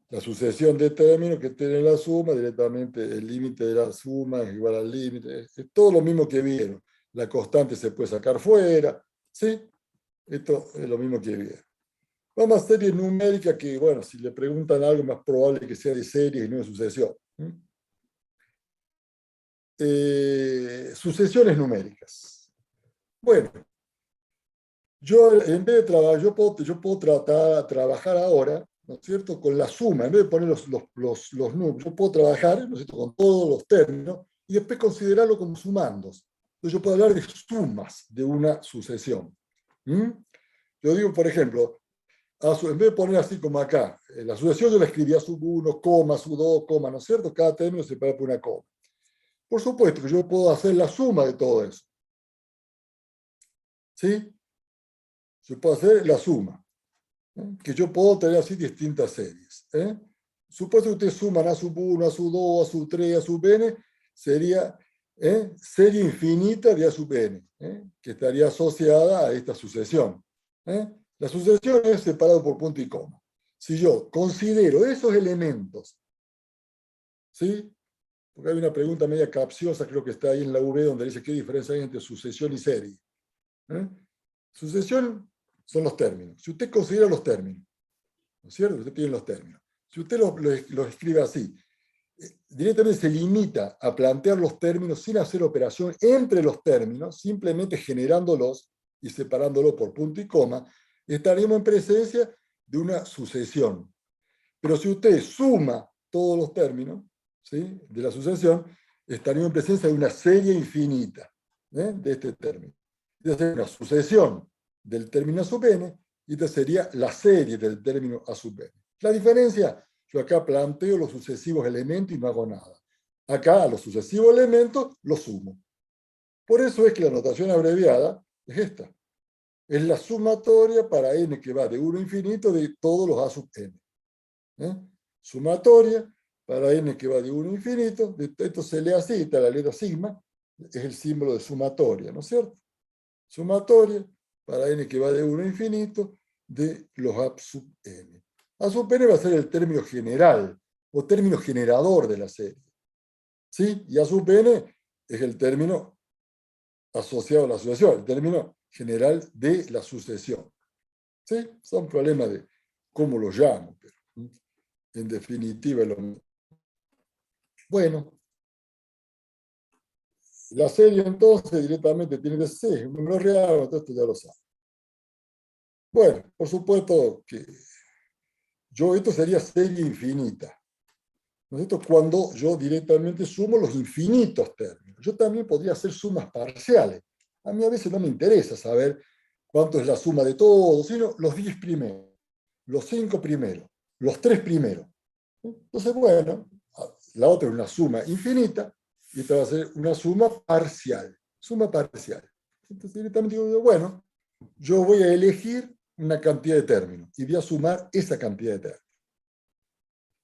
La sucesión de términos que tiene la suma, directamente el límite de la suma es igual al límite. Es todo lo mismo que vieron. La constante se puede sacar fuera. ¿Sí? Esto es lo mismo que vieron. Vamos a series numéricas que, bueno, si le preguntan algo, más probable que sea de serie y no de sucesión. Sucesiones numéricas. Bueno, yo en vez de trabajar, yo puedo trabajar ahora, ¿no es cierto?, con la suma. En vez de poner los números, yo puedo trabajar, ¿no es cierto?, con todos los términos y después considerarlo como sumandos. Entonces yo puedo hablar de sumas de una sucesión. Yo digo, por ejemplo, en vez de poner así como acá, la sucesión yo la escribía sub 1, coma, sub 2, coma, ¿no es cierto? Cada término se separa por una coma. Por supuesto que yo puedo hacer la suma de todo eso. ¿Sí? Yo puedo hacer la suma. Que yo puedo tener así distintas series. Supuesto que ustedes suman a sub 1, a sub 2, a sub 3, a sub n, sería serie infinita de a sub n, que estaría asociada a esta sucesión. La sucesión es separada por punto y coma. Si yo considero esos elementos, ¿sí? Porque hay una pregunta media capciosa, creo que está ahí en la V, donde dice qué diferencia hay entre sucesión y serie. Sucesión son los términos. Si usted considera los términos, ¿no es cierto? Usted tiene los términos. Si usted lo escribe así, directamente se limita a plantear los términos sin hacer operación entre los términos, simplemente generándolos y separándolos por punto y coma, estaríamos en presencia de una sucesión. Pero si usted suma todos los términos, ¿sí?, de la sucesión, estaríamos en presencia de una serie infinita, de este término. Esta sería una sucesión del término a sub n, y esta sería la serie del término a sub n. La diferencia, yo acá planteo los sucesivos elementos y no hago nada. Acá, a los sucesivos elementos, los sumo. Por eso es que la notación abreviada es esta. Es la sumatoria para n que va de 1 a infinito de todos los a sub n. Sumatoria para n que va de 1 a infinito, esto se lee así, está la letra sigma, es el símbolo de sumatoria, ¿no es cierto? Sumatoria para n que va de 1 a infinito de los a sub n. A sub n va a ser el término general, o término generador de la serie. ¿Sí? Y a sub n es el término asociado a la sucesión, el término general de la sucesión. ¿Sí? Son problemas de cómo lo llamo, pero en definitiva es lo mismo. Bueno, la serie entonces directamente tiene que ser un número real, todo esto ya lo sabe. Bueno, por supuesto que esto sería serie infinita. ¿No es cierto? Cuando yo directamente sumo los infinitos términos. Yo también podría hacer sumas parciales. A mí a veces no me interesa saber cuánto es la suma de todos, sino los 10 primeros, los 5 primeros, los 3 primeros. Entonces, bueno, la otra es una suma infinita y esta va a ser una suma parcial. Suma parcial. Entonces, directamente digo, bueno, yo voy a elegir una cantidad de términos y voy a sumar esa cantidad de términos.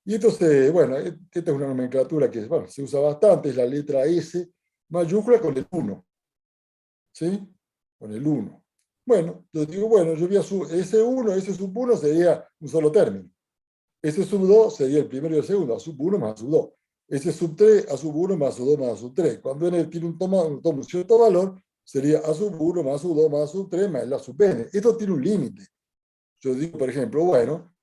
Y entonces, bueno, esta es una nomenclatura que bueno, se usa bastante, es la letra S mayúscula con el 1. ¿Sí? Con el 1. Bueno, yo digo, bueno, yo voy a ese 1, ese sub 1 sería un solo término. Ese sub 2 sería el primero y el segundo, a sub 1 más a sub 2. Ese sub 3, a sub 1 más a sub 2 más a sub 3. Cuando n tiene un cierto valor, sería a sub 1 más a sub 2 más a sub 3 más la sub n. Esto tiene un límite. Yo digo, por ejemplo, bueno,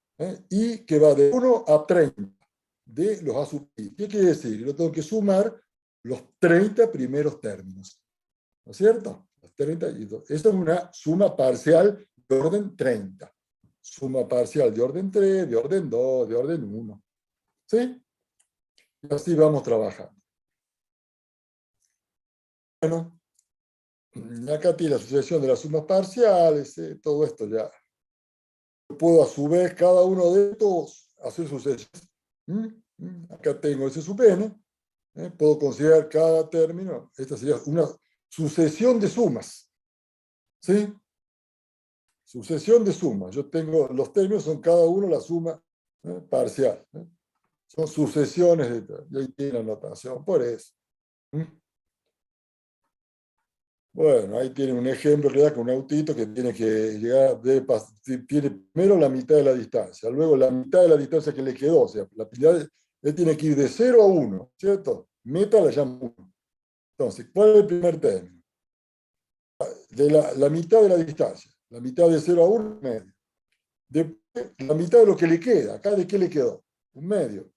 y que va de 1 a 30 de los a sub i. ¿Qué quiere decir? Yo tengo que sumar los 30 primeros términos. ¿No es cierto? Los 30 y 2. Esto es una suma parcial de orden 30. Suma parcial de orden 3, de orden 2, de orden 1. ¿Sí? Y así vamos trabajando. Bueno, acá tiene la sucesión de las sumas parciales, todo esto ya. Puedo a su vez cada uno de estos hacer sucesiones. Acá tengo ese sub n. Puedo considerar cada término. Esta sería una sucesión de sumas. ¿Sí? Sucesión de sumas. Yo tengo, los términos son cada uno la suma parcial. Son sucesiones de... Y ahí tiene la notación, por eso. Bueno, ahí tiene un ejemplo en realidad con un autito que tiene que llegar, tiene primero la mitad de la distancia, luego la mitad de la distancia que le quedó, o sea, él tiene que ir de 0 a 1, ¿cierto? Meta la llama 1. Entonces, ¿cuál es el primer término? De la mitad de la distancia, la mitad de 0 a 1, medio. Después, la mitad de lo que le queda, ¿acá de qué le quedó? Un medio.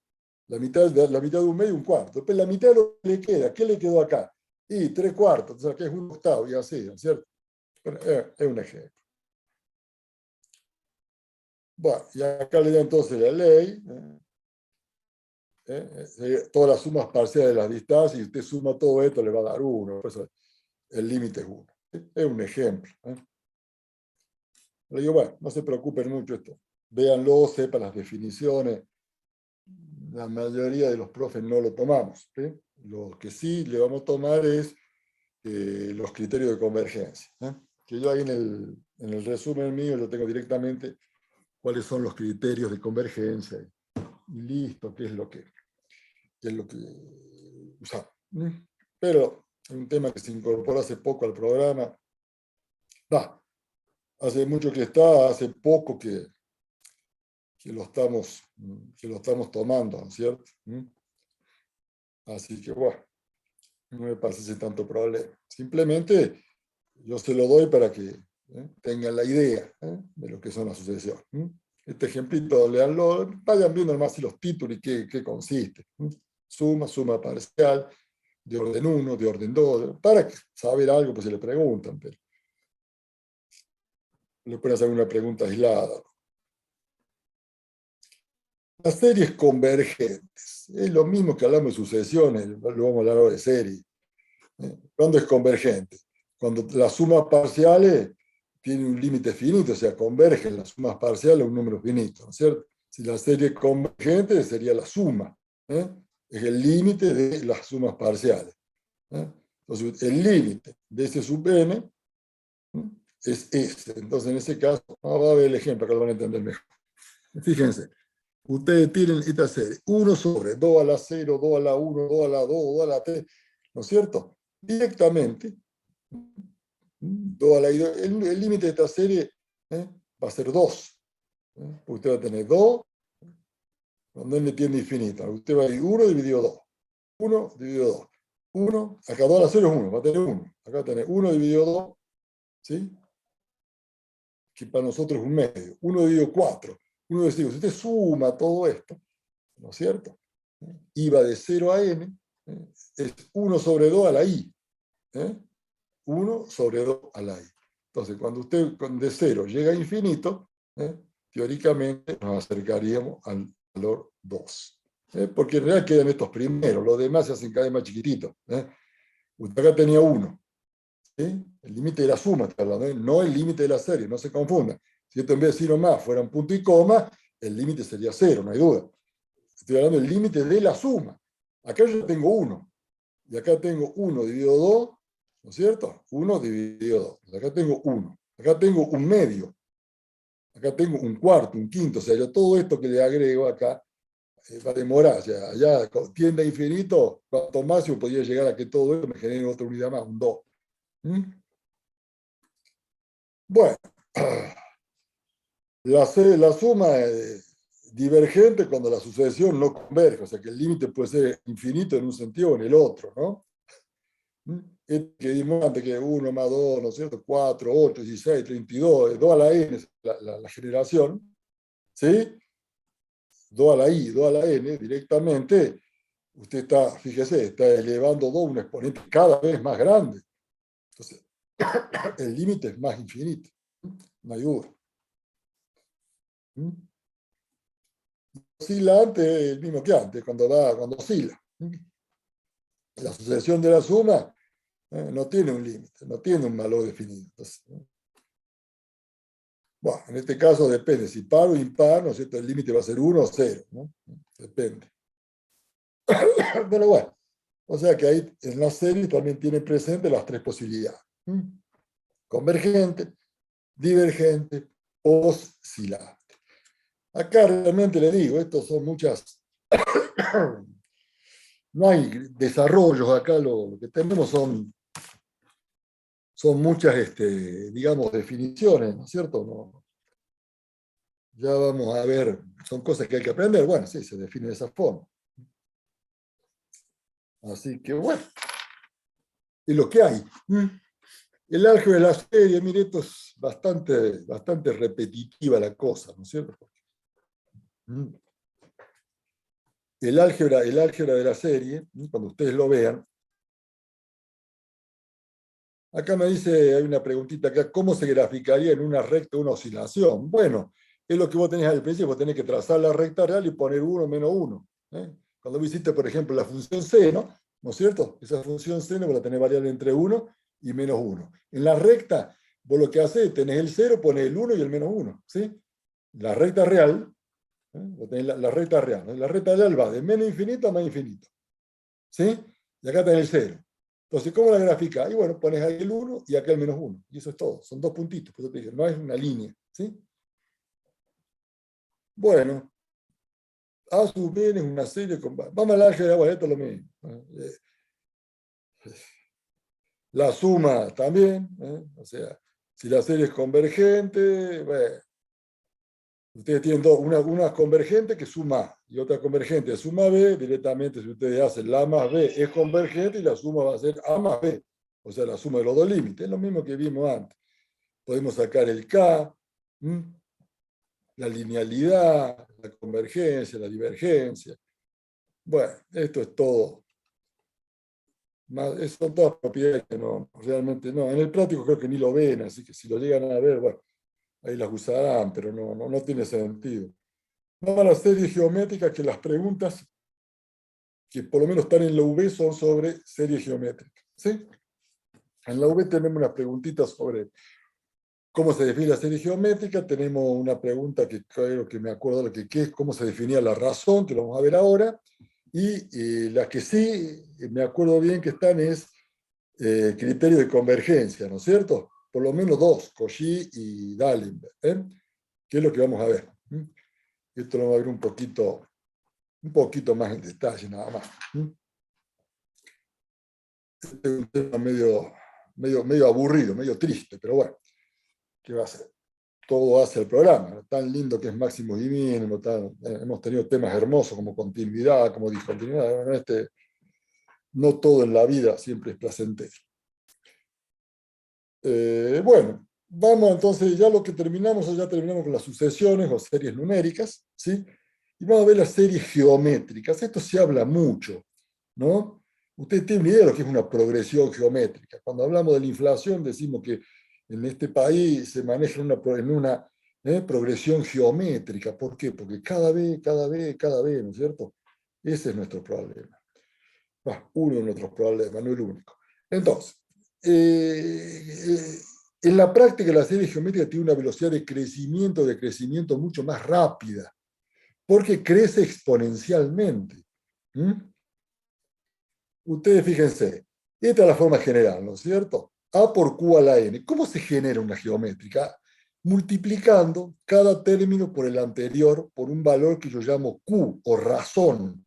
La mitad de un medio, un cuarto. Después, la mitad de lo que le queda, ¿qué le quedó acá? Y 3/4, o sea, que es un octavo, y así, ¿no es cierto? Bueno, es un ejemplo. Bueno, y acá le da entonces la ley, todas las sumas parciales de las distancias, y usted suma todo esto, le va a dar 1, por eso el límite es 1. Es un ejemplo. Le digo, bueno, no se preocupen mucho esto. Véanlo, sepan las definiciones. La mayoría de los profes no lo tomamos. Lo que sí le vamos a tomar es los criterios de convergencia. Que yo ahí en el resumen mío lo tengo directamente cuáles son los criterios de convergencia y listo, qué es lo que usamos. Pero es un tema que se incorporó hace poco al programa. Hace mucho que está, hace poco que lo estamos tomando, ¿no es cierto? Así que bueno, no me parece tanto problema. Simplemente yo se lo doy para que tengan la idea de lo que son las sucesiones. Este ejemplito, leanlo, vayan viendo más si los títulos y qué consiste. Suma parcial, de orden 1, de orden 2, para saber algo, pues se le preguntan, pero le pueden hacer una pregunta aislada. Las series convergentes, es lo mismo que hablamos de sucesiones, lo vamos a hablar ahora de series. ¿Cuándo es convergente? Cuando las sumas parciales tienen un límite finito, o sea, convergen las sumas parciales a un número finito, ¿no es cierto? Si la serie es convergente, sería la suma, ¿eh? Es el límite de las sumas parciales. Entonces, el límite de ese sub n es ese. Entonces, en ese caso, vamos a ver el ejemplo que lo van a entender mejor. Fíjense, ustedes tienen esta serie, 1 sobre 2 a la 0, 2 a la 1, 2 a la 2, 2 a la 3, ¿no es cierto? Directamente, 2 a la 2, el límite de esta serie va a ser 2. Usted va a tener 2 cuando n tiende a infinito. Usted va a ir 1 dividido 2. 1 dividido 2. 1, acá 2 a la 0 es 1, va a tener 1. Acá va a tener 1 dividido 2, ¿sí? Que para nosotros es un medio. 1 dividido 4. 1 dividido 5. Si usted suma todo esto, ¿no es cierto? I va de 0 a n, es 1 sobre 2 a la i. 1 sobre 2 a la i. Entonces, cuando usted de 0 llega a infinito, teóricamente nos acercaríamos al valor 2. Porque en realidad quedan estos primeros, los demás se hacen cada vez más chiquititos. Usted acá tenía 1. ¿Sí? El límite de la suma, está hablando, no el límite de la serie, no se confunda. Si esto en vez de decir más fuera un punto y coma, el límite sería 0, no hay duda. Estoy hablando del límite de la suma. Acá yo tengo 1. Y acá tengo 1 dividido 2, ¿no es cierto? 1 dividido 2. Acá tengo 1. Acá tengo un medio. Acá tengo un cuarto, un quinto. O sea, yo todo esto que le agrego acá va a demorar. O sea, allá tiende a infinito, cuanto más yo podría llegar a que todo esto me genere otra unidad más, un 2. Bueno, la suma es divergente cuando la sucesión no converge, o sea que el límite puede ser infinito en un sentido o en el otro, ¿no? Que dimos antes que 1 más 2, ¿no es cierto? 4, 8, 16, 32, 2 a la n es la generación, ¿sí? 2 a la i, 2 a la n, directamente, usted está, fíjese, está elevando 2 a un exponente cada vez más grande. Entonces, el límite es más infinito, no hay duda. Oscila antes el mismo que antes, cuando oscila. La sucesión de la suma no tiene un límite, no tiene un valor definido. Entonces, bueno, en este caso depende, si par o impar, ¿no es cierto? El límite va a ser 1 o 0, ¿no? Depende. Pero bueno, o sea que ahí en la serie también tiene presente las tres posibilidades. Convergente, divergente, oscilante. Acá realmente le digo, estos son muchas... No hay desarrollos acá, lo que tenemos son muchas, digamos, definiciones, ¿no es cierto? No, ya vamos a ver, son cosas que hay que aprender. Bueno, sí, se define de esa forma. Así que, bueno, es lo que hay. El álgebra de la serie, mire, esto es bastante repetitiva la cosa, ¿no es cierto? El álgebra de la serie, cuando ustedes lo vean, acá me dice, hay una preguntita acá, ¿cómo se graficaría en una recta una oscilación? Bueno, es lo que vos tenés al principio, vos tenés que trazar la recta real y poner 1 menos 1. Cuando hiciste, por ejemplo, la función seno, ¿no es cierto? Esa función seno vos la tenés variable entre 1 y menos 1. En la recta, vos lo que haces, tenés el 0, ponés el 1 y el menos 1. ¿Sí? La recta real, tenés la recta real. ¿No? La recta real va de menos infinito a más infinito. ¿Sí? Y acá tenés el 0. Entonces, ¿cómo la grafica? Y bueno, pones ahí el 1 y acá el menos 1. Y eso es todo. Son dos puntitos. Por eso te dije, no es una línea. ¿Sí? Bueno, A sub n es una serie con... Vamos al álgebra, bueno, esto es lo mismo. La suma también. O sea, si la serie es convergente, bueno, ustedes tienen una convergente que suma A y otra convergente suma B. Directamente, si ustedes hacen la más B es convergente y la suma va a ser A más B. O sea, la suma de los dos límites. Es lo mismo que vimos antes. Podemos sacar el K. la linealidad, la convergencia, la divergencia. Bueno, esto es todo. Son todas propiedades que no, realmente no. En el práctico creo que ni lo ven, así que si lo llegan a ver, bueno, ahí las usarán, pero no tiene sentido. Vamos a la serie geométrica, que las preguntas que por lo menos están en la UV son sobre serie geométrica. ¿Sí? En la UV tenemos unas preguntitas sobre cómo se define la serie geométrica, tenemos una pregunta que creo que me acuerdo lo que es cómo se definía la razón, que lo vamos a ver ahora, y las que sí me acuerdo bien que están es criterio de convergencia, ¿no es cierto? Por lo menos dos, Cauchy y D'Alembert, que es lo que vamos a ver. Esto lo vamos a ver un poquito más en detalle, nada más. Este es un tema medio aburrido, medio triste, pero bueno, ¿qué va a ser? Todo hace el programa, tan lindo que es máximo y mínimo, hemos tenido temas hermosos como continuidad, como discontinuidad, bueno, no todo en la vida siempre es placentero. Bueno, vamos entonces, ya terminamos con las sucesiones o series numéricas, ¿sí? Y vamos a ver las series geométricas. Esto se habla mucho, ¿no? Usted tiene una idea de lo que es una progresión geométrica. Cuando hablamos de la inflación decimos que en este país se maneja en una progresión geométrica. ¿Por qué? Porque cada vez, ¿no es cierto? Ese es nuestro problema. Uno de nuestros problemas, no el único. Entonces, en la práctica la serie geométrica tiene una velocidad de crecimiento mucho más rápida, porque crece exponencialmente. Ustedes fíjense, esta es la forma general, ¿no es cierto? A por Q a la N. ¿Cómo se genera una geométrica? Multiplicando cada término por el anterior por un valor que yo llamo Q o razón.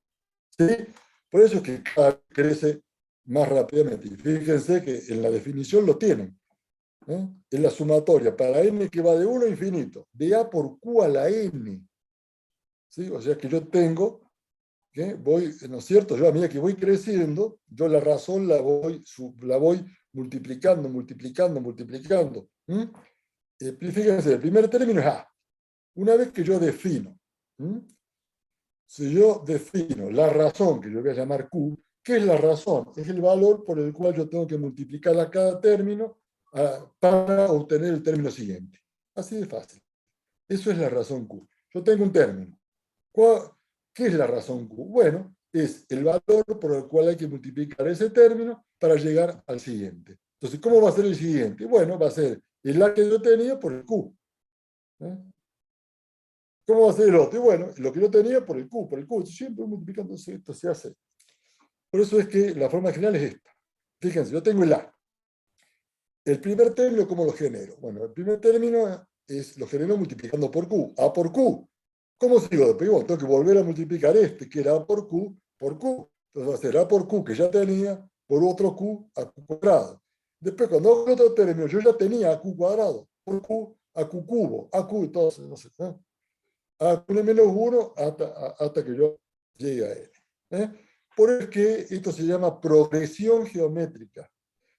¿Sí? Por eso es que cada vez crece más rápidamente. Y fíjense que en la definición lo tienen. En la sumatoria para n que va de 1 a infinito, de a por q a la n. ¿Sí? O sea que yo tengo, ¿no es cierto? Yo a medida que voy creciendo, yo la razón la voy multiplicando. Fíjense, el primer término es a. Una vez que yo defino, si yo defino la razón, que yo voy a llamar q, ¿qué es la razón? Es el valor por el cual yo tengo que multiplicar a cada término para obtener el término siguiente. Así de fácil. Eso es la razón q. Yo tengo un término. ¿Qué es la razón q? Bueno, es el valor por el cual hay que multiplicar ese término para llegar al siguiente. Entonces, ¿cómo va a ser el siguiente? Bueno, va a ser el a que yo tenía por el q. ¿Cómo va a ser el otro? Y bueno, lo que yo tenía por el Q. Siempre multiplicando esto se hace. Por eso es que la forma general es esta. Fíjense, yo tengo el A. El primer término, ¿cómo lo genero? Bueno, el primer término lo genero multiplicando por Q. A por Q. ¿Cómo sigo después? Bueno, tengo que volver a multiplicar que era A por Q, por Q. Entonces va a ser A por Q, que ya tenía, por otro Q a Q cuadrado. Después, cuando hago otro término, yo ya tenía a Q cuadrado, por Q a Q cubo, a Q, entonces, no sé, a Q menos 1 hasta que yo llegue a N. Por eso es que esto se llama progresión geométrica.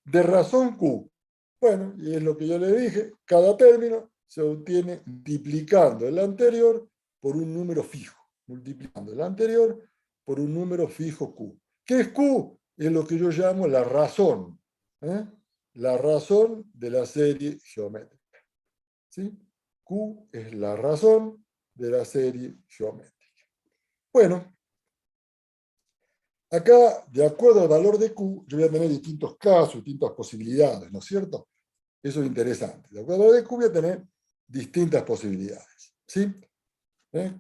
De razón Q. Bueno, y es lo que yo le dije, cada término se obtiene multiplicando el anterior por un número fijo. Multiplicando el anterior por un número fijo Q. ¿Qué es Q? Es lo que yo llamo la razón. La razón de la serie geométrica. ¿Sí? Q es la razón de la serie geométrica. Bueno, acá, de acuerdo al valor de Q, yo voy a tener distintos casos, distintas posibilidades, ¿no es cierto? Eso es interesante. De acuerdo al valor de Q voy a tener distintas posibilidades. ¿Sí?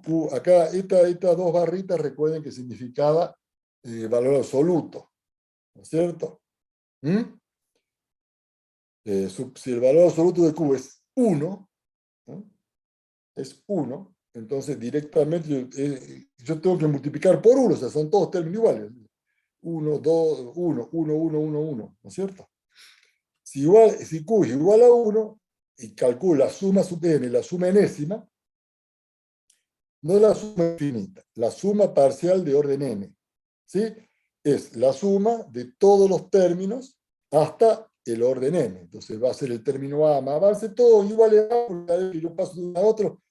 Q, acá, estas dos barritas, recuerden que significaba valor absoluto, ¿no es cierto? Si el valor absoluto de Q es 1, es 1, entonces directamente yo tengo que multiplicar por 1, o sea, son todos términos iguales. 1, 2, 1, 1, 1, 1, 1, ¿no es cierto? Si Q es igual a 1, y calculo la suma sub n, la suma enésima, no la suma infinita, la suma parcial de orden n, ¿sí? Es la suma de todos los términos hasta el orden n. Entonces va a ser el término a más avance, todo igual a, porque cada vez que yo paso de uno a otro,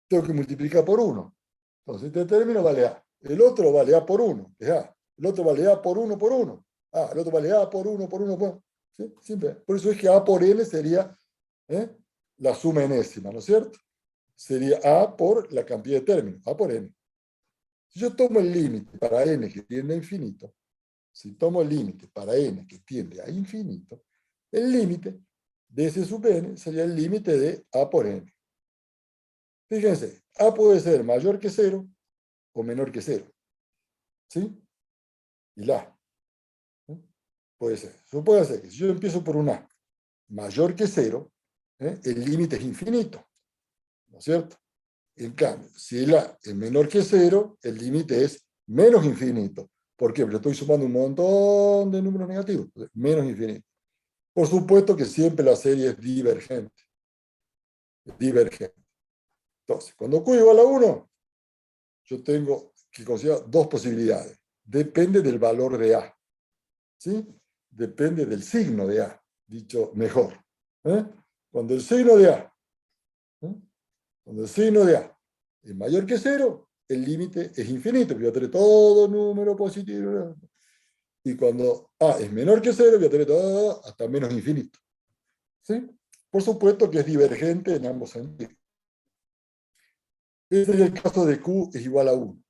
tengo que multiplicar por 1. Entonces este término vale A. El otro vale A por 1, es A. El otro vale A por 1 por 1. Ah, el otro vale A por 1 por 1 por 1. ¿Sí? Simple. Por eso es que A por N sería la suma enésima, ¿no es cierto? Sería A por la cantidad de términos, A por N. Si yo tomo el límite para N que tiende a infinito, si tomo el límite para N que tiende a infinito, el límite de ese sub N sería el límite de A por N. Fíjense, A puede ser mayor que 0 o menor que 0. ¿Sí? Y la. ¿Sí? Puede ser. Eso puede ser que si yo empiezo por un A mayor que 0, el límite es infinito. ¿No es cierto? En cambio, si el A es menor que 0, el límite es menos infinito. ¿Por qué? Porque estoy sumando un montón de números negativos. Menos infinito. Por supuesto que siempre la serie es divergente. Es divergente. Entonces, cuando Q igual a 1, yo tengo que considerar dos posibilidades. Depende del valor de A. ¿Sí? Depende del signo de A, dicho mejor. Cuando el signo de A, cuando el signo de A es mayor que 0, el límite es infinito, voy a tener todo número positivo. Y cuando A es menor que 0, voy a tener todo hasta menos infinito. ¿Sí? Por supuesto que es divergente en ambos sentidos. Este es el caso de Q es igual a 1.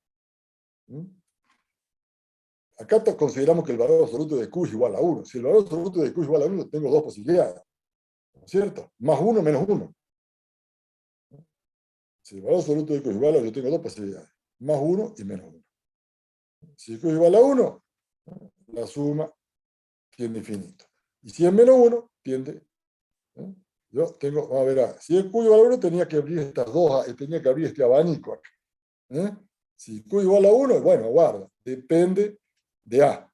Acá consideramos que el valor absoluto de Q es igual a 1. Si el valor absoluto de Q es igual a 1, tengo dos posibilidades. ¿No es cierto? Más 1 menos 1. Si el valor absoluto de Q es igual a 1, yo tengo dos posibilidades. Más 1 y menos 1. Si Q es igual a 1, la suma tiende a infinito. Y si es menos 1, tiende. Yo tengo, vamos a ver, si es Q igual a 1, tenía que abrir estas dos, tenía que abrir este abanico acá. Si Q igual a 1, bueno, guarda, depende de A.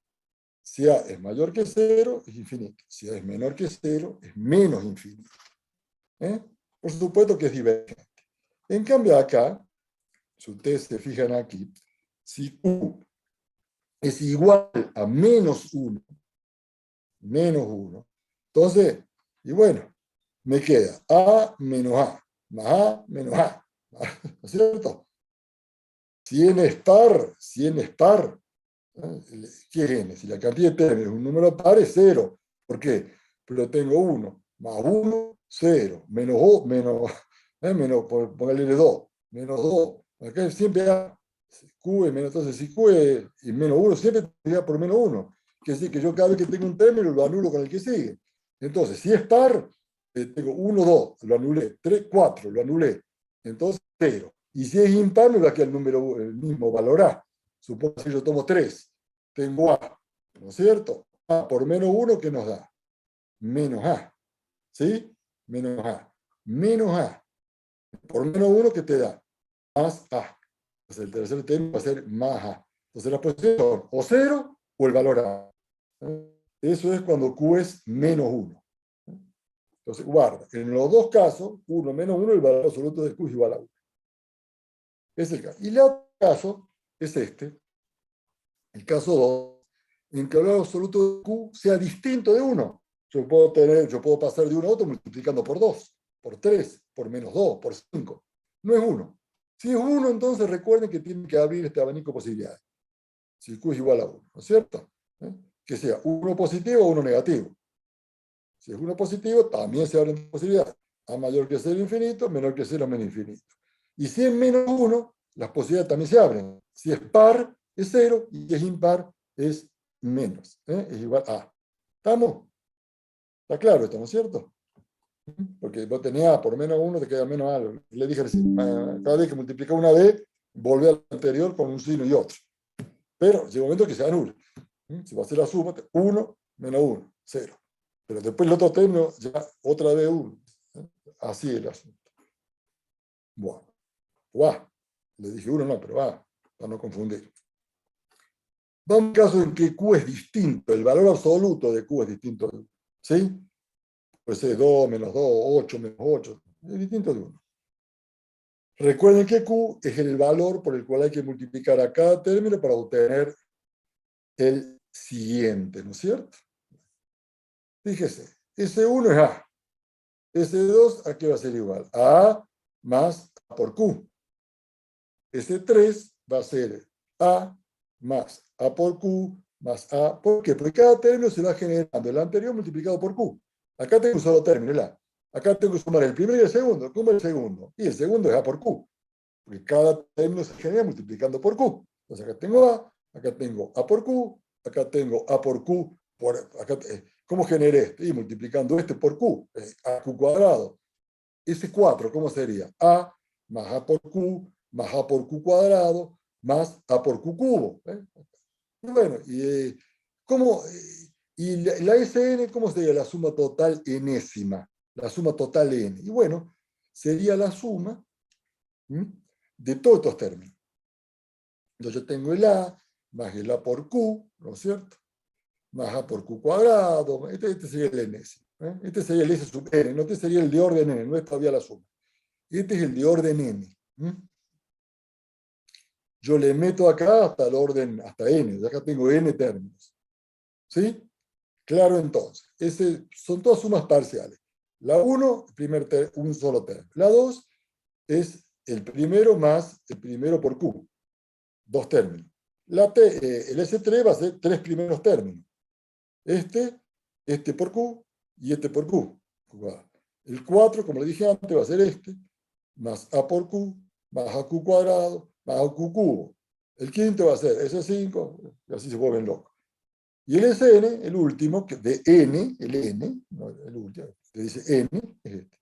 Si A es mayor que 0, es infinito. Si A es menor que 0, es menos infinito. Por supuesto que es divergente. En cambio acá, si ustedes se fijan aquí, si Q es igual a menos 1, entonces, y bueno, me queda A menos A, más A menos A. ¿No es cierto? Si n es par, ¿qué es n? Si la cantidad de términos es un número par, es 0. ¿Por qué? Pero tengo 1 más 1, 0. Menos O, menos póngale 2. Menos 2. Acá siempre A. Q es menos, entonces si Q es menos 1, siempre tendría por menos 1. Quiere decir que yo cada vez que tengo un término lo anulo con el que sigue. Entonces, si es par, tengo 1, 2, lo anulé. 3, 4, lo anulé. Entonces, 0. Y si es impar, me va a quedar el mismo valor A. Supongo que yo tomo 3. Tengo A, ¿no es cierto? A por menos 1, ¿qué nos da? Menos A. ¿Sí? Menos A. Menos A. Por menos 1, ¿qué te da? Más A. Entonces el tercer término va a ser más A. Entonces las posiciones son o 0 o el valor A. Eso es cuando Q es menos 1. Entonces, guarda, en los dos casos, 1 menos 1, el valor absoluto de Q es igual a 1. Es el caso. Y el otro caso es este, el caso 2, en que el valor absoluto de Q sea distinto de 1. Yo puedo pasar de 1 a otro multiplicando por 2, por 3, por menos 2, por 5. No es 1. Si es 1, entonces recuerden que tienen que abrir este abanico de posibilidades. Si Q es igual a 1, ¿no es cierto? Que sea 1 positivo o 1 negativo. Si es 1 positivo, también se abren posibilidades. A mayor que 0 infinito, menor que 0 menos infinito. Y si es menos 1, las posibilidades también se abren. Si es par, es 0, y si es impar, es menos. Es igual a. ¿Estamos? Está claro esto, ¿no es cierto? Porque vos tenías A por menos 1, te queda menos A. Le dije recién, cada vez que multiplica una B, volvé al anterior con un signo y otro. Pero llega un momento que se anula. Si va a hacer la suma, 1 menos 1, 0. Pero después el otro término, ya otra vez 1. Así es el asunto. Bueno, va. Le dije 1, no, pero va, para no confundir. Va un caso en que Q es distinto, el valor absoluto de Q es distinto de 1. ¿Sí? Puede ser 2, menos 2, 8, menos 8. Es distinto de 1. Recuerden que Q es el valor por el cual hay que multiplicar a cada término para obtener el siguiente, ¿no es cierto? Fíjese, S1 es A. S2, ¿a qué va a ser igual? A más A por Q. ese 3 va a ser A más A por Q más A. ¿Por qué? Porque cada término se va generando el anterior multiplicado por Q. Acá tengo un solo término, el A. Acá tengo que sumar el primero y el segundo. ¿Cómo el segundo? Y el segundo es A por Q. Porque cada término se genera multiplicando por Q. Entonces acá tengo A, acá tengo A por Q, acá tengo A por Q. Acá, ¿cómo generé este? Y multiplicando este por Q, AQ cuadrado. Ese 4, ¿cómo sería? A más A por Q más A por Q cuadrado más A por Q cubo. Y bueno, ¿cómo, y la SN, ¿cómo sería la suma total enésima? La suma total N. Y bueno, sería la suma de todos estos términos. Entonces yo tengo el A más el A por Q, ¿no es cierto? Más A por Q cuadrado. Este sería el enésimo. Este sería el S sub N. No, este sería el de orden N, no es todavía la suma. Este es el de orden N. Yo le meto acá hasta el orden, hasta N. Acá tengo N términos. ¿Sí? Claro, entonces. Son todas sumas parciales. La 1, un solo término. La 2 es el primero más el primero por Q. 2 términos. El S3 va a ser 3 primeros términos. Este por Q y este por Q. El 4, como le dije antes, va a ser este, más A por Q, más AQ cuadrado, más AQ cubo. El quinto va a ser S5, y así se vuelven locos. Y el SN, el último, que de N, el N, no, el último, que dice N, es este.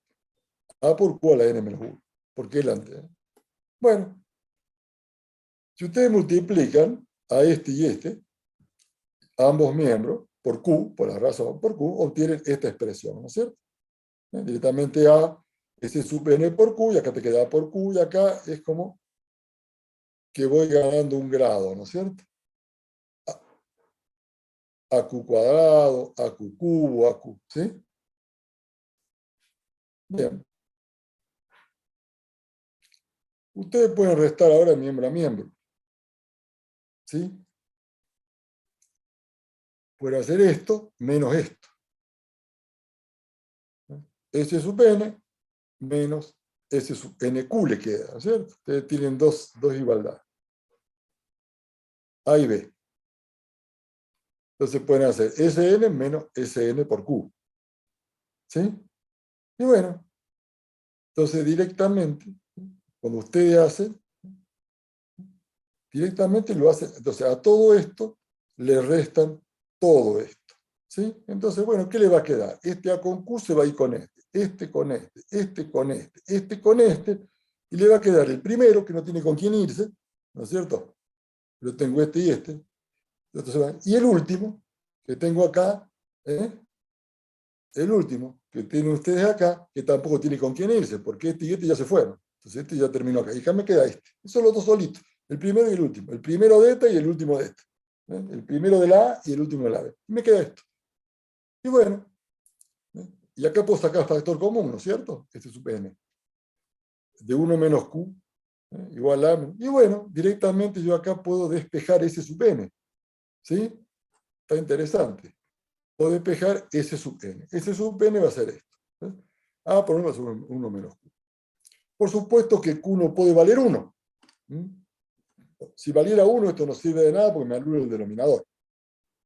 A por Q a la N menos 1. ¿Por qué el antes? Bueno, si ustedes multiplican a este y este, ambos miembros, por Q, por la razón por Q, obtienen esta expresión, ¿no es cierto? Directamente A, S sub N por Q, y acá te queda por Q, y acá es como que voy ganando un grado, ¿no es cierto? AQ cuadrado, AQ cubo, AQ, ¿sí? Bien. Ustedes pueden restar ahora miembro a miembro, ¿sí? Pueden hacer esto menos esto. S sub N menos S sub NQ le queda, ¿no es cierto? Ustedes tienen dos igualdades. A y B. Entonces pueden hacer Sn menos Sn por Q. ¿Sí? Y bueno, entonces directamente, cuando ustedes hacen, directamente lo hacen, entonces a todo esto le restan todo esto. ¿Sí? Entonces, bueno, ¿qué le va a quedar? Este A con Q se va a ir con este con este con este con este, y le va a quedar el primero, que no tiene con quién irse, ¿no es cierto? Yo tengo este y este. Entonces, y el último, que tengo acá, el último, que tienen ustedes acá, que tampoco tiene con quién irse, porque este y este ya se fueron. Entonces este ya terminó acá. Y acá me queda este. Son los dos solitos, el primero y el último. El primero de esta y el último de esta. El primero de la A y el último de la B. Y me queda esto. Y bueno, y acá puedo sacar factor común, ¿no es cierto? Este sub n. De 1 menos q igual a... Y bueno, directamente yo acá puedo despejar ese sub n. ¿Sí? Está interesante. Puedo despejar ese sub n. Ese sub n va a ser esto. A por 1 sobre 1 menos q. Por supuesto que q no puede valer 1. Si valiera 1, esto no sirve de nada porque me anula el denominador.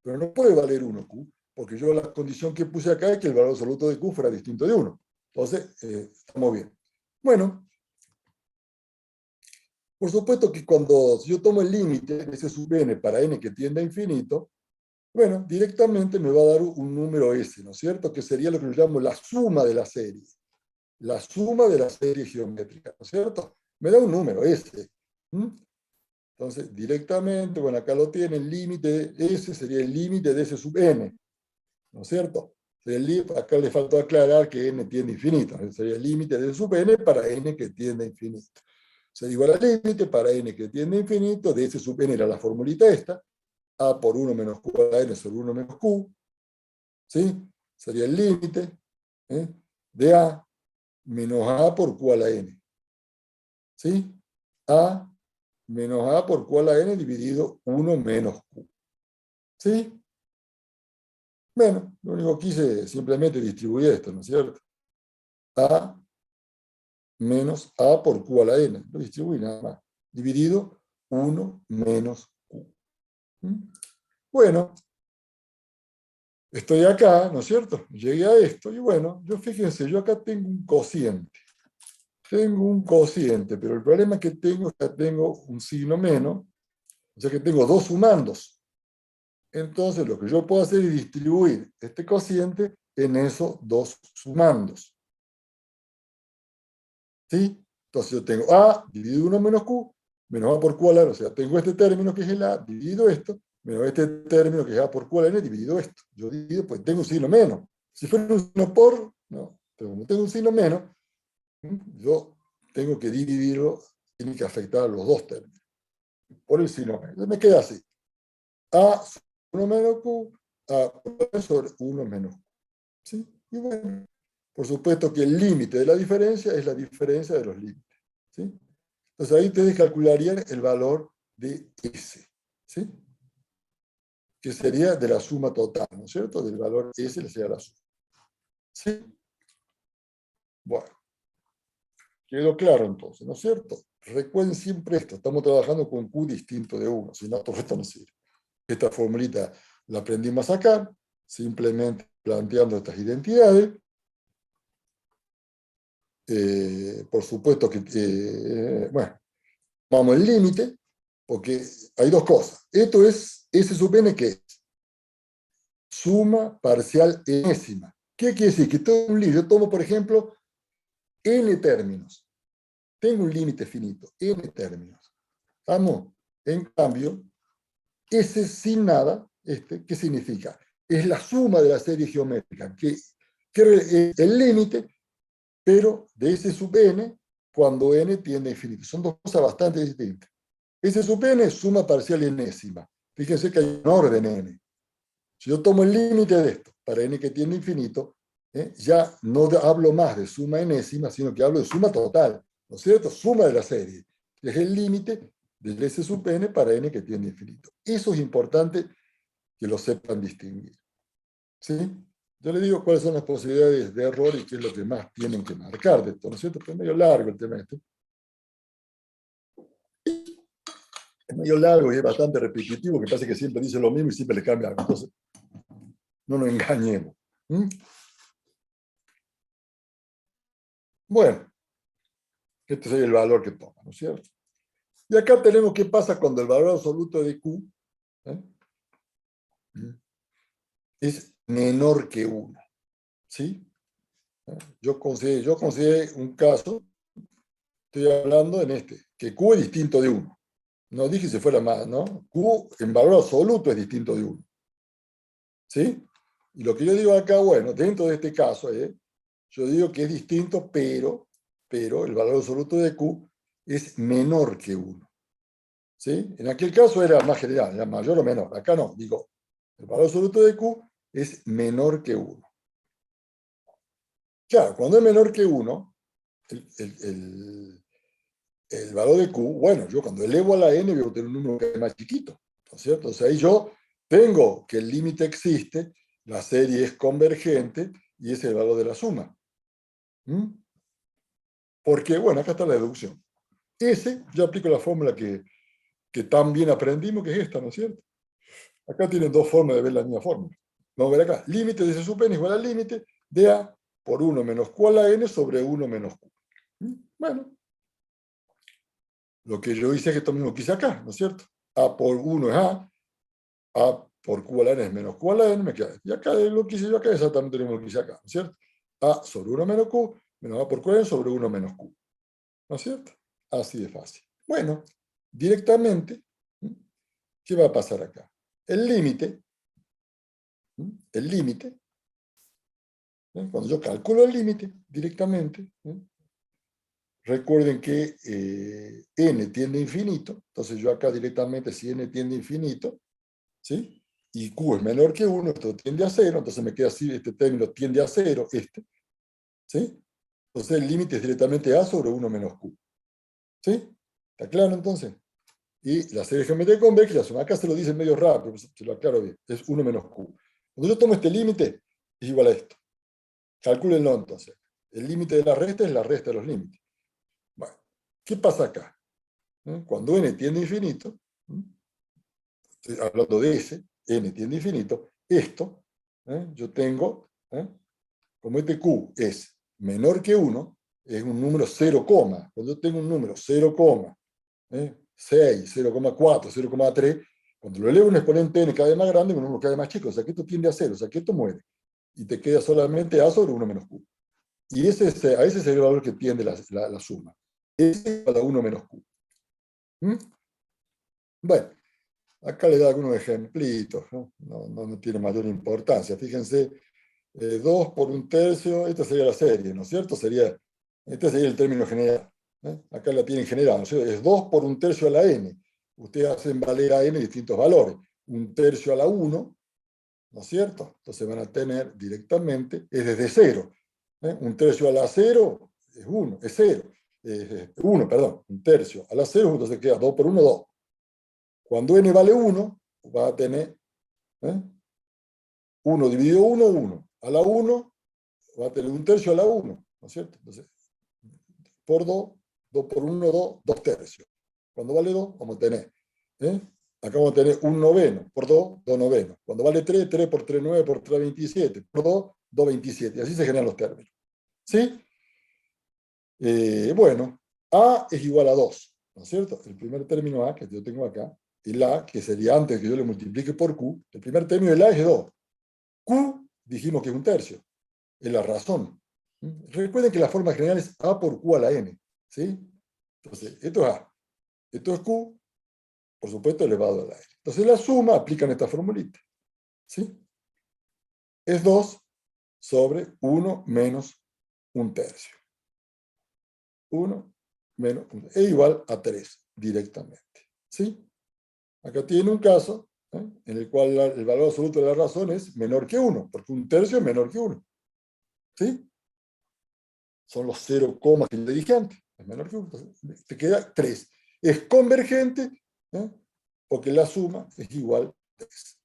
Pero no puede valer 1 q, porque yo la condición que puse acá es que el valor absoluto de q fuera distinto de 1. Entonces, estamos bien. Bueno, por supuesto que cuando yo tomo el límite de ese sub n para n que tiende a infinito, bueno, directamente me va a dar un número S, ¿no es cierto? Que sería lo que yo llamo la suma de la serie. La suma de la serie geométrica, ¿no es cierto? Me da un número S. Entonces, directamente, bueno, acá lo tiene, el límite S sería el límite de S sub n, ¿no es cierto? Acá le faltó aclarar que n tiende a infinito. Sería el límite de S sub n para n que tiende a infinito. Sería igual al límite para n que tiende a infinito de S sub n era la formulita esta, a por 1 menos q a la n sobre 1 menos q, ¿sí? Sería el límite de a menos a por q a la n, ¿sí? A menos a por q a la n dividido 1 menos q, ¿sí? Bueno, lo único que hice es simplemente distribuir esto, ¿no es cierto? A menos a por q a la n, lo distribuí nada más. dividido 1 menos Q. Bueno, estoy acá, ¿no es cierto? Llegué a esto, y bueno, fíjense, yo acá tengo un cociente. Tengo un cociente, pero el problema que tengo es que tengo un signo menos, o sea que tengo dos sumandos. Entonces lo que yo puedo hacer es distribuir este cociente en esos dos sumandos. ¿Sí? Entonces yo tengo A dividido 1 menos Q, menos A por Q al n, o sea, tengo este término que es el A, dividido esto, menos este término que es A por Q al n, dividido esto. Yo divido, pues tengo un signo menos. Si fuera un signo por, no, pero como tengo un signo menos, yo tengo que dividirlo, tiene que afectar a los dos términos, por el signo menos. Entonces me queda así. A sobre 1 menos Q, A sobre 1 menos Q. ¿Sí? Y bueno, por supuesto que el límite de la diferencia es la diferencia de los límites. ¿Sí? Entonces ahí ustedes calcularían el valor de S. ¿Sí? Que sería de la suma total, ¿no es cierto? Del valor S le sería la suma. ¿Sí? Bueno, quedó claro entonces, ¿no es cierto? Recuerden siempre esto, estamos trabajando con Q distinto de 1, si no, todo esto no sirve. Esta formulita la aprendimos acá, simplemente planteando estas identidades. Por supuesto que, bueno, vamos al límite, porque hay dos cosas. Esto es S sub n, que es suma parcial enésima. ¿Qué quiere decir? Que todo un límite. Yo tomo, por ejemplo, n términos. Tengo un límite finito, n términos. ¿Vamos? En cambio, S sin nada, ¿qué significa? Es la suma de la serie geométrica, que es el límite, pero de S sub n cuando n tiende a infinito. Son dos cosas bastante distintas. S sub n es suma parcial enésima. Fíjense que hay un orden n. Si yo tomo el límite de esto para n que tiende a infinito, ya no hablo más de suma enésima, sino que hablo de suma total, ¿no es cierto? Suma de la serie. Es el límite del S sub n para n que tiende a infinito. Eso es importante que lo sepan distinguir. ¿Sí? Yo les digo cuáles son las posibilidades de error y qué es lo que más tienen que marcar de esto, ¿no es cierto? Pero es medio largo el tema este. Es medio largo y es bastante repetitivo, que parece que siempre dice lo mismo y siempre le cambia algo. Entonces, no nos engañemos. Bueno, este es el valor que toma, ¿no es cierto? Y acá tenemos qué pasa cuando el valor absoluto de Q es menor que 1. ¿Sí? Yo consideré un caso, estoy hablando en que Q es distinto de 1. No dije si fuera más, ¿no? Q en valor absoluto es distinto de 1. ¿Sí? Y lo que yo digo acá, bueno, dentro de este caso, yo digo que es distinto, pero el valor absoluto de Q es menor que 1. ¿Sí? En aquel caso era más general, era mayor o menor. Acá no, digo, el valor absoluto de Q es menor que 1. Claro, cuando es menor que 1, el valor de Q, bueno, yo cuando elevo a la n voy a obtener un número que es más chiquito, ¿no es cierto? O sea, ahí yo tengo que el límite existe, la serie es convergente y ese es el valor de la suma. Porque, bueno, acá está la deducción. Yo aplico la fórmula que tan bien aprendimos, que es esta, ¿no es cierto? Acá tienen dos formas de ver la misma fórmula. Vamos a ver acá. Límite de S sub n igual al límite de A por 1 menos Q a la n sobre 1 menos Q. Bueno, lo que yo hice es que esto mismo que hice acá, ¿no es cierto? A por 1 es A por Q a la n es menos Q a la n, me queda. Y acá lo que hice yo acá es exactamente lo mismo que hice acá, ¿no es cierto? A sobre 1 menos Q, menos A por Q a la n sobre 1 menos Q. ¿No es cierto? Así de fácil. Bueno, directamente, ¿qué va a pasar acá? El límite, cuando yo calculo el límite directamente, recuerden que n tiende a infinito, entonces yo acá directamente, si n tiende a infinito, ¿sí? Y Q es menor que 1, esto tiende a 0, entonces me queda así, este término tiende a 0, ¿sí? Entonces el límite es directamente A sobre 1 menos Q. ¿Sí? ¿Está claro entonces? Y la serie geométrica convexa, la suma acá se lo dice medio rápido, pero se lo aclaro bien, es 1 menos Q. Cuando yo tomo este límite, es igual a esto. Calcúlenlo entonces. El límite de la resta es la resta de los límites. Bueno, ¿qué pasa acá? Cuando n tiende a infinito, estoy hablando de S, n tiende a infinito, esto, yo tengo, como este Q es menor que 1, es un número 0, cuando yo tengo un número 0, 6, 0,4, 0,3, cuando lo elevo a un exponente n cada vez más grande, un número cada vez más chico, o sea que esto tiende a 0, o sea que esto muere, y te queda solamente A sobre 1 menos Q. Y a ese es el valor que tiende la suma. S para 1 menos Q. Bueno, acá le da algunos ejemplitos, no tiene mayor importancia. Fíjense, 2 por 1/3, esta sería la serie, ¿no es cierto? Este sería el término general. Acá la tienen general, ¿no es cierto? Es 2 por 1/3 a la n. Ustedes hacen valer a n distintos valores. 1/3 a la 1, ¿no es cierto? Entonces van a tener directamente, es desde 0. 1/3 a la 0 es 1, es 0. 1, perdón, 1/3 a la 0, entonces queda 2 por 1, 2. Cuando n vale 1, va a tener 1 dividido 1, 1. A la 1 va a tener 1/3 a la 1, ¿no es cierto? Entonces, por 2, 2 por 1, 2, 2/3. Cuando vale 2, vamos a tener, acá vamos a tener 1 noveno, por 2, 2 novenos. Cuando vale 3, 3 por 3, 9, por 3, 27. Por 2, 2, 27. Y así se generan los términos. ¿Sí? Bueno, A es igual a 2, ¿no es cierto? El primer término A que yo tengo acá, el A, que sería antes que yo le multiplique por Q, el primer término del A es 2. Q, dijimos que es 1/3. Es la razón. Recuerden que la forma general es A por Q a la N. ¿Sí? Entonces, esto es A. Esto es Q, por supuesto, elevado a la N. Entonces, la suma aplica en esta formulita. ¿Sí? Es 2 sobre 1 menos 1/3. 1 menos 1. Es igual a 3 directamente. ¿Sí? Acá tiene un caso en el cual el valor absoluto de la razón es menor que 1, porque 1/3 es menor que 1. ¿Sí? Son los 0 comas que yo dije antes. Es menor que 1. Entonces, te queda 3. Es convergente porque la suma es igual a 3.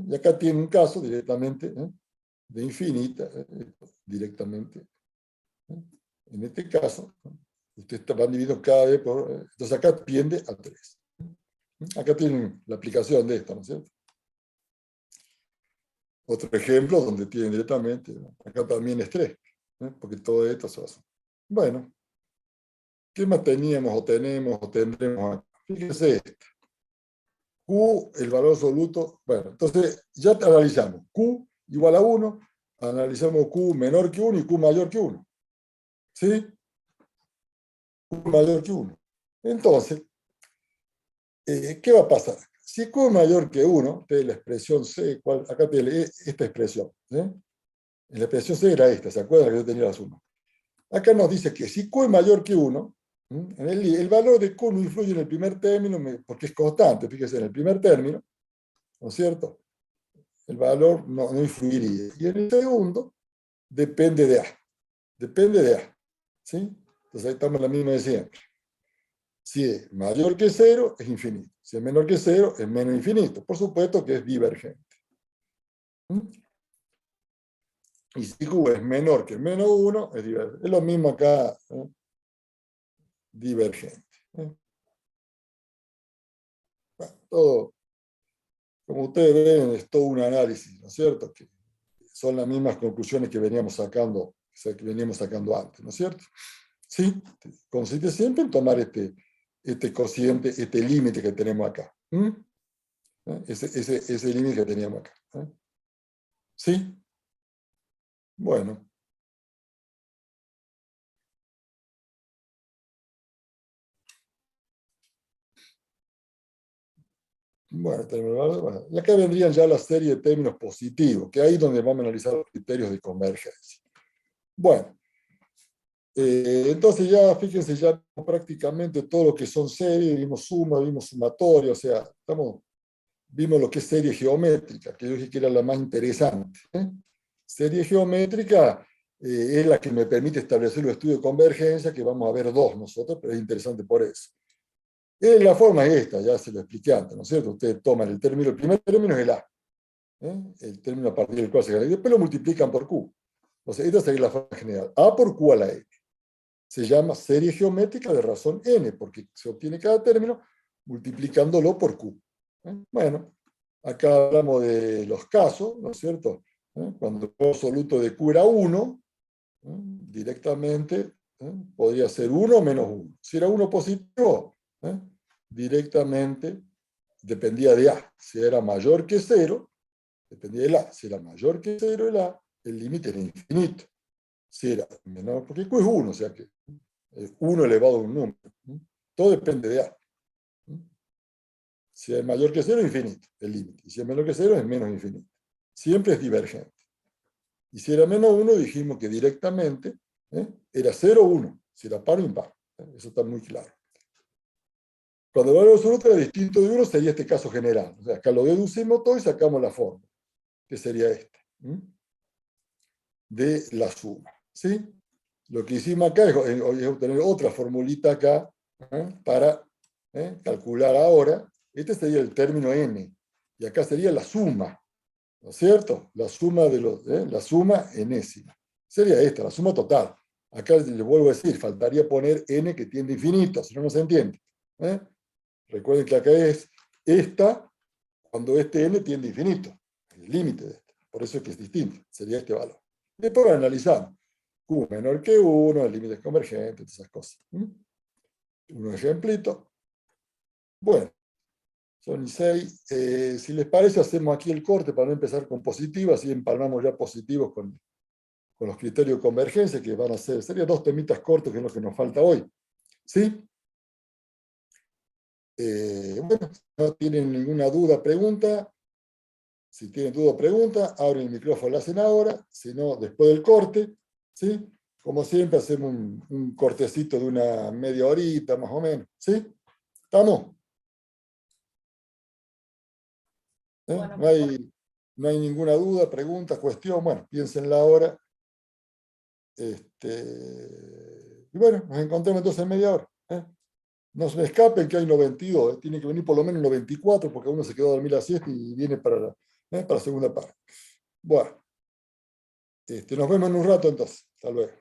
Y acá tiene un caso directamente de infinita, directamente. En este caso, ustedes van dividiendo cada vez por... entonces acá tiende a 3. Acá tienen la aplicación de esto, ¿no es cierto? Otro ejemplo donde tienen directamente, acá también es 3, porque todo esto se basa. Bueno, ¿qué más teníamos o tenemos o tendremos acá? Fíjense esto. Q, el valor absoluto, bueno, entonces ya analizamos. Q igual a 1, analizamos Q menor que 1 y Q mayor que 1. ¿Sí? Q mayor que 1. Entonces, ¿qué va a pasar? Si Q es mayor que 1, te la expresión C, acá te lee esta expresión. La expresión C era esta, ¿se acuerdan que yo tenía la suma? Acá nos dice que si Q es mayor que 1, el valor de Q no influye en el primer término porque es constante, fíjese, en el primer término, ¿no es cierto? El valor no influiría. Y en el segundo, depende de A. Depende de A. ¿Sí? Entonces ahí estamos en la misma de siempre. Si es mayor que 0, es infinito. Si es menor que 0, es menos infinito. Por supuesto que es divergente. Y si Q es menor que menos 1, es divergente. Es lo mismo acá, divergente. Bueno, todo, como ustedes ven, es todo un análisis, ¿no es cierto? Que son las mismas conclusiones que veníamos sacando antes, ¿no es cierto? Sí, consiste siempre en tomar este cociente, este límite que tenemos acá. Ese límite que teníamos acá. Sí, bueno. Bueno, y acá vendrían ya la serie de términos positivos, que ahí es donde vamos a analizar los criterios de convergencia. Bueno, entonces ya, fíjense, ya prácticamente todo lo que son series, vimos suma, vimos sumatoria, o sea, vimos lo que es serie geométrica, que yo dije que era la más interesante. Serie geométrica es la que me permite establecer los estudios de convergencia, que vamos a ver dos nosotros, pero es interesante por eso. La forma es esta, ya se lo expliqué antes, ¿no es cierto? Ustedes toman el primer término es el A, el término a partir del cual se gana, y después lo multiplican por Q. Entonces, esta sería la forma general. A por Q a la N. se llama serie geométrica de razón n, porque se obtiene cada término multiplicándolo por q. Bueno, acá hablamos de los casos, ¿no es cierto? Cuando el absoluto de q era 1, directamente podría ser 1 menos 1. Si era 1 positivo, directamente dependía de A. Si era mayor que 0, dependía del A. Si era mayor que 0 el límite era infinito. Si era menor, porque Q es 1, o sea que es 1 elevado a un número. Todo depende de A. Si es mayor que 0, es infinito, el límite. Y si es menor que 0, es menos infinito. Siempre es divergente. Y si era menos 1, dijimos que directamente era 0 o 1, si era par o impar. Eso está muy claro. Cuando el valor absoluto era distinto de 1, sería este caso general. O sea, acá lo deducimos todo y sacamos la forma, que sería esta, de la suma. ¿Sí? Lo que hicimos acá es obtener otra formulita acá para calcular ahora. Este sería el término n. Y acá sería la suma, ¿no es cierto? La suma de la suma enésima. Sería esta, la suma total. Acá le vuelvo a decir, faltaría poner n que tiende a infinito, si no, no se entiende. Recuerden que acá es esta cuando este n tiende a infinito, el límite de este. Por eso es que es distinto, sería este valor. Después lo analizamos. Q menor que 1, el límite es convergente, todas esas cosas. Un ejemplito. Bueno, son 6. Si les parece, hacemos aquí el corte para no empezar con positivos, así empalmamos ya positivos con los criterios de convergencia, que van a ser, serían 2 temitas cortos, que es lo que nos falta hoy. ¿Sí? Bueno, si no tienen ninguna duda, pregunta. Si tienen duda o pregunta, abren el micrófono, lo hacen ahora. Si no, después del corte. ¿Sí? Como siempre, hacemos un cortecito de una media horita, más o menos. ¿Sí? ¿Estamos? Bueno, No hay ninguna duda, pregunta, cuestión. Bueno, piénsenla ahora. Y bueno, nos encontramos entonces en media hora. No se me escapen que hay 92. Tiene que venir por lo menos 94 porque uno se quedó a dormir la siesta y viene para la segunda parte. Bueno, nos vemos en un rato entonces. Hasta luego.